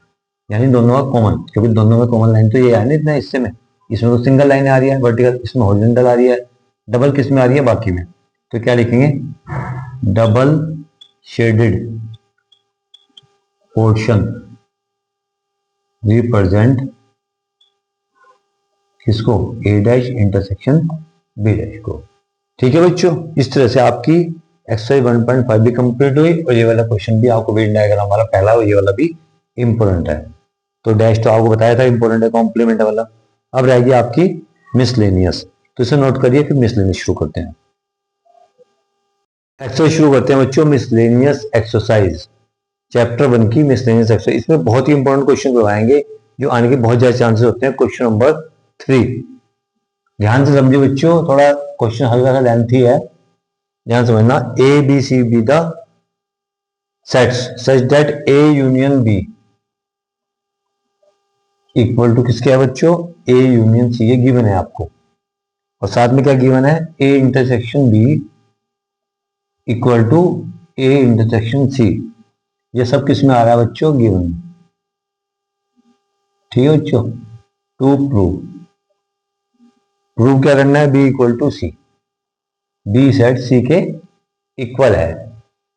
यानी दोनों का कॉमन, क्योंकि दोनों में कॉमन लाइन तो ये है ना इतना हिस्से में, इसमें तो सिंगल लाइन आ रही है वर्टिकल, इसमें हॉरिजॉन्टल आ रही है, डबल किस में आ रही है बाकी में। तो क्या लिखेंगे, डबल शेडेड पोर्शन रिप्रेजेंट किसको, ए डैश इंटरसेक्शन बी डैश को। ठीक है बच्चों, इस तरह से आपकी एक्सरसाइज 1.5 भी कंप्लीट हुई, और ये वाला क्वेश्चन भी आपको वेन डायग्राम वाला पहला, और ये वाला भी इंपोर्टेंट है। तो डैश तो आपको बताया था इंपोर्टेंट है, कॉम्प्लीमेंट वाला। अब रहेगी आपकी मिसलेनियस, तो इसे नोट करिए, फिर मिसलेनियस शुरू करते हैं। एक्सरसाइज शुरू करते हैं बच्चों, मिसलेनियस एक्सरसाइज, चैप्टर 1 की मिसलेनियस एक्सरसाइज। इसमें बहुत ही इंपॉर्टेंट क्वेश्चन करवाएंगे जो आने के बहुत ज्यादा चांसेस होते हैं। क्वेश्चन नंबर 3, ध्यान से समझिए बच्चों, थोड़ा क्वेश्चन हल्का सा लेंथी है, ध्यान समझना। A B C be the sets such that A union B equal to किसके है बच्चों, ए यूनियन सी, ये गिवन है आपको, और साथ में क्या गिवन है, A intersection B equal to A intersection C. ये सब किस में आ रहा है बच्चों, गिवन। ठीक है बच्चों, टू प्रूव क्या करना है, B equal to C, B set C के इक्वल है।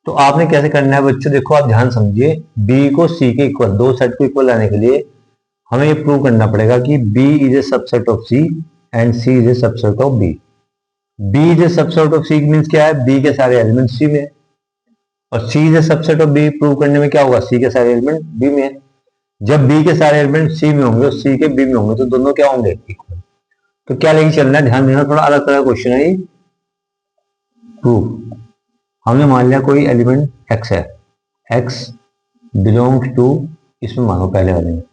तो आपने कैसे करना है बच्चों, देखो आप ध्यान समझिए, बी को सी के इक्वल, दो सेट को इक्वल लाने के लिए हमें ये प्रूव करना पड़ेगा कि B is a subset of C and C is a subset of B. B is a subset of C means क्या है, बी के सारे एलिमेंट सी में, और C is a subset of B prove करने में क्या होगा, सी के सारे एलिमेंट बी में। जब बी के सारे एलिमेंट सी में होंगे और सी के बी में होंगे तो दोनों क्या होंगे, इक्वल। तो क्या लेके चलना है, ध्यान देना, थोड़ा अलग तरह क्वेश्चन है ये। प्रूफ, हमने मान लिया कोई एलिमेंट एक्स है, एक्स बिलोंग्स टू, इसमें मानो पहले वाले में,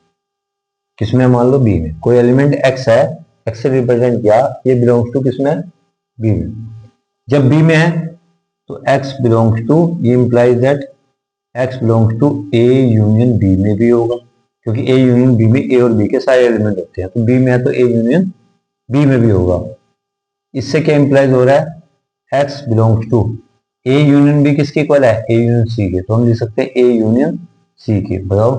किसमें मान लो बी में, कोई एलिमेंट एक्स है, एक्स से रिप्रेजेंट किया, ये बिलोंग्स टू किसमें, बी में। जब बी में है तो एक्स बिलोंग्स टू, ये implies that x belongs to A union B में भी होगा, क्योंकि ए यूनियन बी में ए और बी के सारे एलिमेंट होते हैं, तो बी में है तो ए यूनियन बी में भी होगा। इससे क्या इंप्लाइज हो रहा है, x belongs to A union B किसके इक्वल है, ए यूनियन सी के, तो हम लिख सकते हैं ए यूनियन सी के। बताओ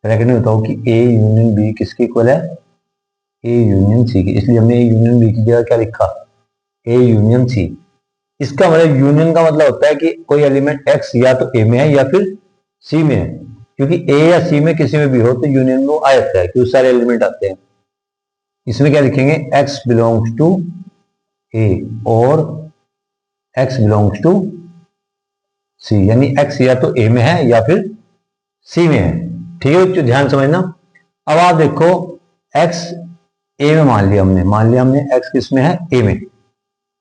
ब्रैकेट में बताओ कि ए यूनियन बी किसके इक्वल है, ए यूनियन सी की, इसलिए हमने ए यूनियन बी की जगह क्या लिखा, ए यूनियन सी। इसका मतलब यूनियन का मतलब होता है कि कोई एलिमेंट एक्स या तो ए में है या फिर सी में है, क्योंकि ए या सी में किसी में भी हो तो यूनियन में आ जाता है क्योंकि सारे एलिमेंट आते हैं। इसमें क्या लिखेंगे, एक्स बिलोंग्स टू ए और एक्स बिलोंग्स टू सी, यानी एक्स या तो ए में है या फिर सी में है। ठीक है बच्चों, ध्यान समझना। अब आप देखो एक्स ए में मान लिया हमने एक्स किस में है, ए में,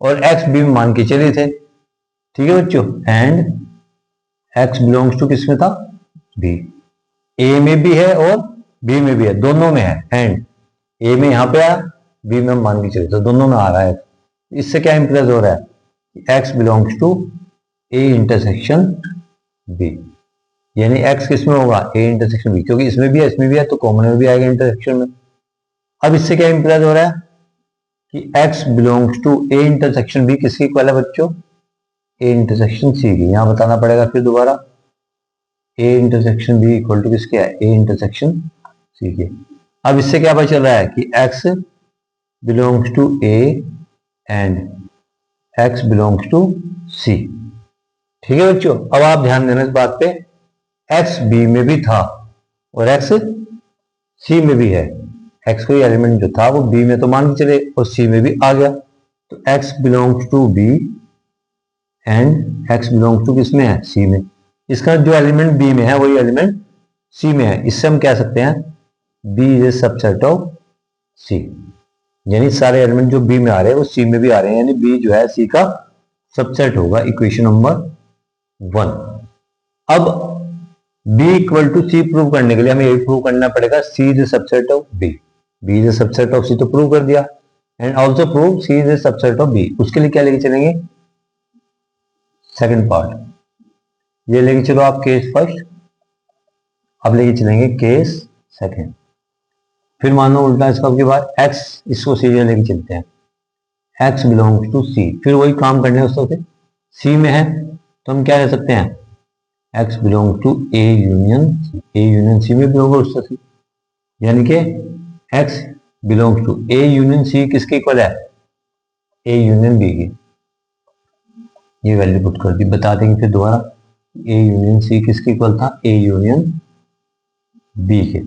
और एक्स बी में मान के चले थे। ठीक है बच्चों, एंड एक्स बिलोंग्स टू किस में था, बी। ए में भी है और बी में भी है, दोनों में है। एंड ए में यहां पे आया, बी में मान के चले तो दोनों में आ रहा है। इससे क्या इंप्रेस हो रहा है, x belongs to A intersection B, यानी एक्स किस में होगा, ए इंटरसेक्शन बी, क्योंकि इसमें भी है इसमें भी है तो कॉमन में भी आएगा इंटरसेक्शन में। अब इससे क्या इंप्रेस हो रहा है कि x belongs to A intersection B किसकी इक्वल है बच्चों, ए इंटरसेक्शन सी की। यहां बताना पड़ेगा फिर दोबारा, A intersection B equal to किसके है, ए इंटरसेक्शन सी के। अब इससे क्या पता चल रहा है कि x belongs to A and x belongs to C. ठीक है बच्चों, अब आप ध्यान देना इस बात पे, एक्स बी में भी था और एक्स सी में भी है। एक्स कोई एलिमेंट जो था वो बी में तो मान के चले और सी में भी आ गया, तो x belongs to B and x belongs to किसमें है, सी में। इसका जो एलिमेंट बी में है वही एलिमेंट सी में है। इससे हम कह सकते हैं B is a subset of C, यानी सारे एलिमेंट जो बी में आ रहे हैं वो सी में भी आ रहे हैं, यानी बी जो है सी का सबसेट होगा। Equation number 1। अब b equal to C prove करने के लिए हमें यही प्रूव करना पड़ेगा, c is a subset of b। b is a subset of c तो प्रूव कर दिया, and also prove c is a subset of b। उसके लिए क्या लेके चलेंगे, सेकंड पार्ट। ये लेके चलो आप केस फर्स्ट, अब लेके चलेंगे केस सेकंड। फिर मानो उल्टा इसका की बात, x इसको c लेके चलते हैं, x बिलोंग्स टू c। फिर वही काम करने उससे, c में है तो हम क्या कह सकते हैं, x belong to A union C. A union C में बिलोंग उससे सी, यानी कि x belong to A union C किसके इक्वल है, ए यूनियन बी की। ये वैल्यू पुट कर दी, बता देंगे फिर दोबारा, ए यूनियन सी किसके इक्वल था, ए यूनियन बी के।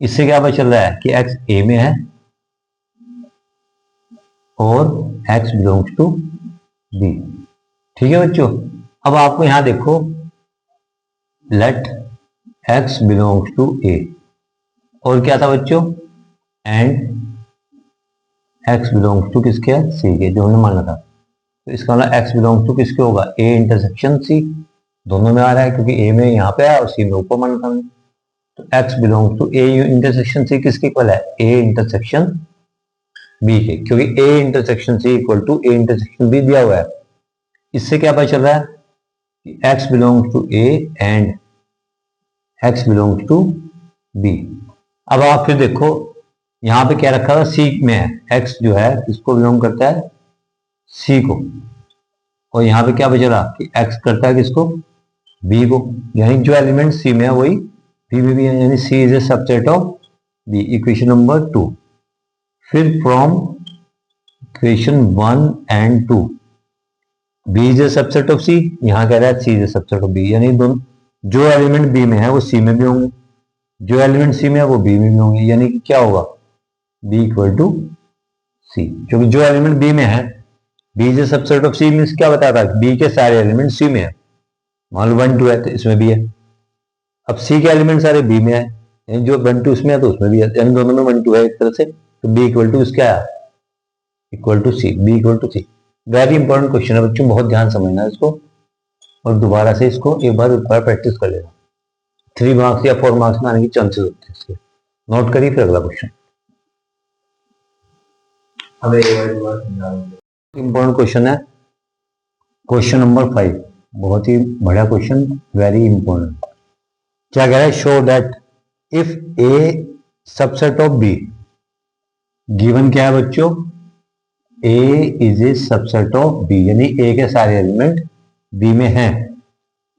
इससे क्या पता चल रहा है कि x ए में है और x बिलोंग्स टू बी। ठीक है बच्चों, अब आपको यहां देखो, लेट x बिलोंग्स टू ए, और क्या था बच्चों, एंड x बिलोंग्स टू किसके है, सी के, जो हमने माना था। तो इसका मतलब x बिलोंग्स टू किसके होगा, ए इंटरसेक्शन सी। दोनों में आ रहा है क्योंकि ए में यहां पे है और सी में ऊपर माना था हमने। तो x belongs to A intersection C किसके इक्वल है, ए इंटरसेक्शन बी के, क्योंकि A intersection C equal to A intersection B दिया हुआ है। इससे क्या पता चल रहा है कि x belongs to A and x belongs to B. अब आप फिर देखो यहां पे क्या रखा हुआ, सी में है, x जो है किसको बिलोंग करता है, सी को, और यहां पे क्या बचा रहा कि x करता है किसको, b को, यानी जो एलिमेंट सी में है वही b में भी है, यानी c is a subset of b। Equation number 2। फिर from equation 1 and 2, b is a subset of c, यहां कह रहा है c is a subset of b, यानी दोनों जो एलिमेंट b में है वो c में भी होंगे, जो एलिमेंट c में है वो b में भी होंगे, यानी कि क्या होगा, b इक्वल टू c। क्योंकि जो एलिमेंट b में है, b is a subset of c means क्या बताता है, b के सारे एलिमेंट c में है। मान लो 1 2 है तो इसमें भी है। अब c के एलिमेंट सारे b में है, यानी जो 1 2 इसमें है तो उसमें भी है, यानी दोनों में 1 2 है एक तरह से। तो b इक्वल टू क्या है, equal to c, b equal to c। Very important question है बच्चों, बहुत ध्यान समझना है इसको, और दोबारा से इसको एक बार प्रैक्टिस कर लेना। 3 मार्क्स या 4 मार्क्स में आने की चांसेस होते हैं इसके। नोट करिए फिर अगला क्वेश्चन। इंपॉर्टेंट क्वेश्चन है क्वेश्चन नंबर 5, बहुत ही बढ़िया क्वेश्चन, वेरी इंपॉर्टेंट। क्या कह रहा है, show that if A subset of B, given क्या है बच्चों, A is a subset of B, यानी ए के सारे एलिमेंट बी में हैं।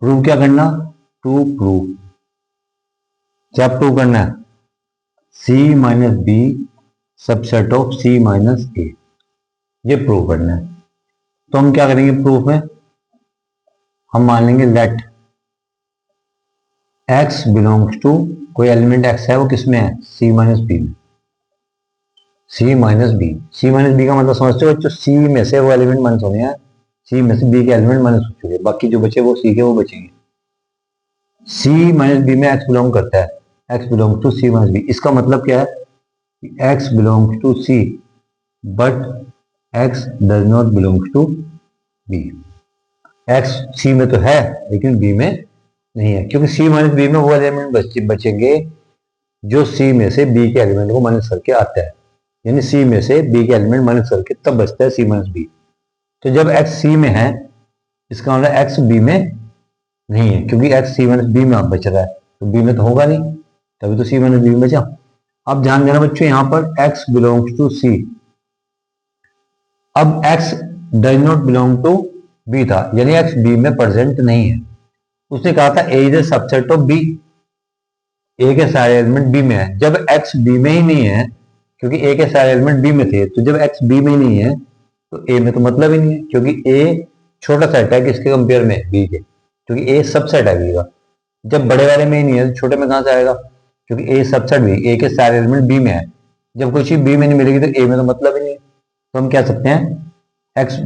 प्रूव क्या करना, टू प्रूव, क्या प्रूव करना है, C minus B subset of C minus A, ये प्रूव करना है। तो हम क्या करेंगे प्रूफ में, हम मान लेंगे लेट x बिलोंग्स टू, कोई एलिमेंट x है वो किसमें है, c माइनस बी में, c माइनस बी। सी माइनस बी का मतलब समझते हो बच्चों, c में से वो एलिमेंट माइनस होने हैं, c में से b के एलिमेंट माइनस हो चुके, बाकी जो बचे वो c के वो बचेंगे। c माइनस बी में x बिलोंग करता है, x belong to c minus B. इसका मतलब क्या है, x belongs to c but x does not belongs to b। x c में तो है लेकिन b में नहीं है, क्योंकि c माइनस बी में वो एलिमेंट बचेंगे जो c में से b के एलिमेंट को माइनस करके आता है, यानी c में से b के एलिमेंट माइनस करके तब बचता है c माइनस बी। तो जब x c में है इसका मतलब x b में नहीं है, क्योंकि x c माइनस बी में आप बच रहा है, तो b में तो होगा नहीं, तभी तो c माइनस बी में बचा। अब ध्यान देना बच्चों, यहां पर x बिलोंग्स टू c, अब x does not belong to b था, यानी x b में प्रेजेंट नहीं है। उसने कहा था a is a subset of b, a के सारे एलिमेंट b में है। जब x b में ही नहीं है, क्योंकि a के सारे एलिमेंट b में थे, तो जब x b में ही नहीं है तो a में तो मतलब ही नहीं है, क्योंकि a छोटा सेट है किसके कंपेयर में, b के, क्योंकि a सबसेट है b का। जब बड़े वाले में ही नहीं है तो छोटे में कहां से आएगा, क्योंकि a सबसेट b, a के सारे एलिमेंट b में है। जब कोई चीज b में नहीं मिलेगी तो a में तो मतलब ही नहीं है। तो हम कह सकते हैं x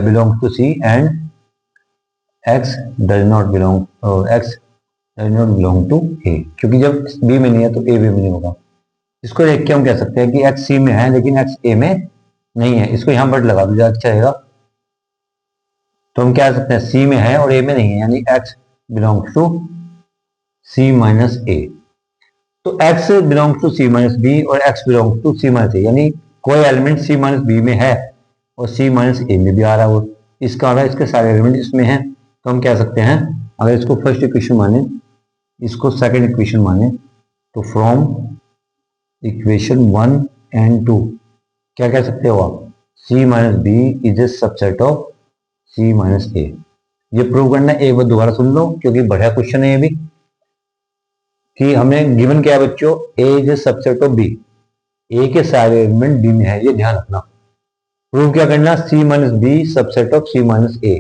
belongs to c and x does not belong to a, क्योंकि जब b में नहीं है तो a भी में नहीं होगा। इसको देख के हम कह सकते हैं कि x c में है लेकिन x a में नहीं है। इसको यहां पर लगा दो, अच्छा रहेगा। तो हम क्या कह सकते हैं, c में है और a में नहीं है, यानी x belongs to c minus a। तो x belongs to c minus b और x belongs to c minus a, यानी कोई एलिमेंट c माइनस b में है और c माइनस a में भी आ रहा है, इसका आ रहा है, इसके सारे एलिमेंट इसमें हैं। तो हम कह सकते हैं, अगर इसको फर्स्ट इक्वेशन माने, इसको सेकंड इक्वेशन माने, तो फ्रॉम इक्वेशन 1 एंड 2 क्या कह सकते हो आप, c minus B is a subset of c minus a। ये प्रूव करना है, एक बार दोबारा सुन लो क्योंकि बढ़िया क्वेश्चन है ये भी, कि हमें गिवन क्या है बच्चों, a is a subset of b, a के सारे एलिमेंट b में है, ये ध्यान रखना। प्रूव क्या करना, c minus B subset of c minus a,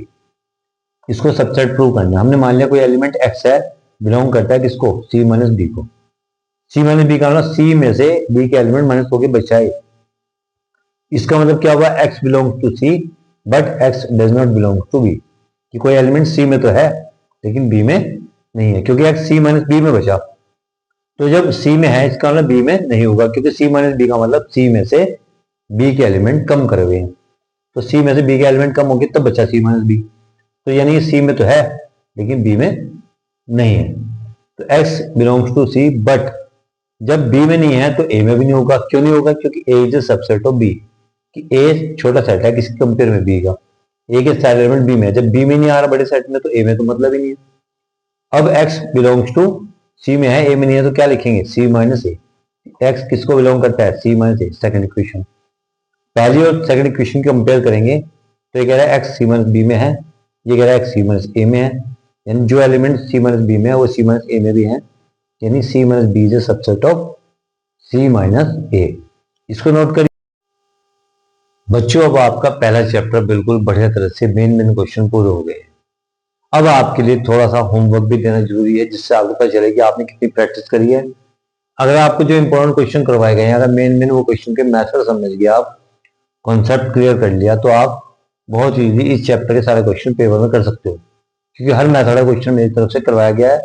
इसको सबसेट प्रूव करना। हमने मान लिया कोई एलिमेंट x है, बिलोंग करता है किसको, c माइनस बी को। c माइनस बी का मतलब c में से b के एलिमेंट माइनस होके बचाए। इसका मतलब क्या हुआ, x belongs to c but x does not belong to b, कि कोई एलिमेंट c में तो है लेकिन b में नहीं है, क्योंकि x c माइनस बी में बचा। तो जब c में है इसका मतलब b में नहीं होगा, क्योंकि c माइनस बी का मतलब c में से b के एलिमेंट कम करे हुए हैं। तो c में से b के एलिमेंट कम होंगे तब बचा c माइनस बी। तो यानी ये c में तो है लेकिन b में नहीं है। तो x belongs to c but जब b में नहीं है तो a में भी नहीं होगा। क्यों नहीं होगा, क्योंकि a is a subset of b, कि a छोटा सेट है किसके कंपेयर में, b का। a के सारे एलिमेंट b में है, जब b में नहीं आ रहा बड़े सेट में तो a में तो मतलब ही नहीं है। अब x बिलोंग्स टू c में है, a में नहीं है, तो क्या लिखेंगे, c माइनस a। x किसको बिलोंग करता है, c minus a। Second equation, पहली और सेकंड इक्वेशन कंपेयर करेंगे तो ये कह रहा है x c माइनस b में है, ये कह रहा है c माइनस a में है, यानी जो एलिमेंट c माइनस b में है वो c माइनस a में भी है, यानी c minus b is a subset of c minus a। इसको नोट करिए बच्चों। अब आपका पहला चैप्टर बिल्कुल बढ़िया तरह से मेन क्वेश्चन पूरे हो गए। अब आपके लिए थोड़ा सा होमवर्क भी देना जरूरी है, जिससे आपको पता चले कि आपने कितनी प्रैक्टिस करी है। अगर आपको जो इंपॉर्टेंट क्वेश्चन करवाए गए हैं, अगर मेन वो क्वेश्चन के मेथड समझ गए, आप कॉन्सेप्ट क्लियर कर लिया, तो आप बहुत इजी इस चैप्टर के सारे क्वेश्चन पेपर में कर सकते हो, क्योंकि हर मेथड का क्वेश्चन मेरी तरफ से करवाया गया है।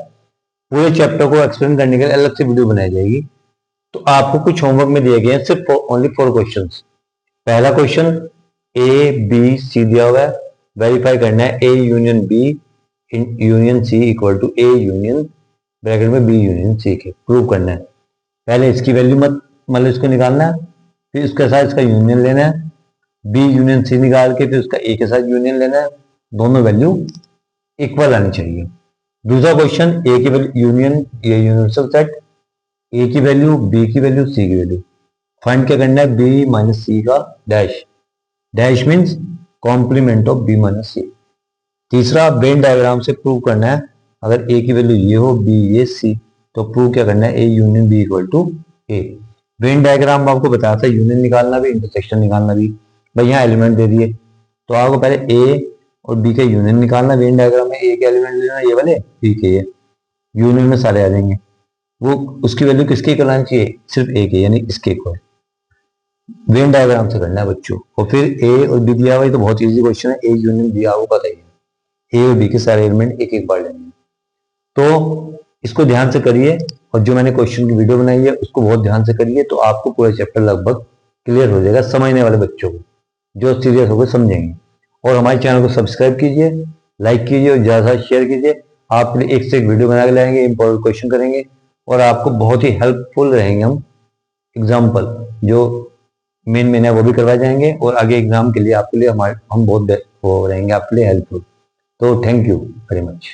पूरे चैप्टर को एक्सप्लेन करने के लिए अलग से वीडियो बनाई जाएगी। तो आपको कुछ होमवर्क में दिए गए हैं सिर्फ ओनली 4 क्वेश्चन। पहला क्वेश्चन ए बी सी दिया हुआ है, वेरीफाई करना है A union B union C equal to A union bracket में बी यूनियन सी के, प्रूव करना है। पहले इसकी वैल्यू मतलब इसको निकालना है, फिर इसके साथ इसका यूनियन लेना है, बी यूनियन सी निकाल के फिर उसका ए के साथ यूनियन लेना है, दोनों वैल्यू इक्वल आनी चाहिए। दूसरा क्वेश्चन ए की वैल्यू यूनियन, ये यूनिवर्सल सेट, ए की वैल्यू बी की वैल्यू सी की वैल्यू, फाइंड क्या करना है, बी माइनस सी का dash, dash means complement of B minus C. तीसरा वेन डायग्राम से प्रूव करना है, अगर ए की वैल्यू ये हो बी ये सी, तो प्रूव क्या करना है, A union B equal to A. Venn diagram में आपको बताया था यूनियन निकालना भी, इंटरसेक्शन निकालना भी। भाई यहाँ एलिमेंट दे दिए तो आपको पहले ए और बी का यूनियन निकालना। वेन डायग्राम में ए के एलिमेंट लेना ये वाले, बी के ये यूनियन में सारे आ जाएंगे। वो उसकी वैल्यू किसके इक्वल आनी चाहिए, सिर्फ ए के, यानी इसके इक्वल। वेन डायग्राम से करना है बच्चों। और फिर ए और बी दिया हुआ है तो बहुत इजी क्वेश्चन है, ए यूनियन दिया हुआ बताइए, ए और बी के सारे एलिमेंट एक एक बार लेंगे। तो इसको ध्यान से करिए और जो मैंने क्वेश्चन की वीडियो बनाई है उसको बहुत ध्यान से करिए, तो आपको पूरा चैप्टर लगभग क्लियर हो जाएगा समझने वाले बच्चों को, जो सीरियस होकर समझेंगे। और हमारे चैनल को सब्सक्राइब कीजिए, लाइक कीजिए और ज़्यादा शेयर कीजिए। आपके लिए एक से एक वीडियो बना के लाएंगे, इंपॉर्टेंट क्वेश्चन करेंगे और आपको बहुत ही हेल्पफुल रहेंगे हम। एग्जाम्पल जो मेन है वो भी करवाए जाएंगे और आगे एग्जाम के लिए आपके लिए हम बहुत वो रहेंगे आपके लिए हेल्पफुल। तो थैंक यू वेरी मच।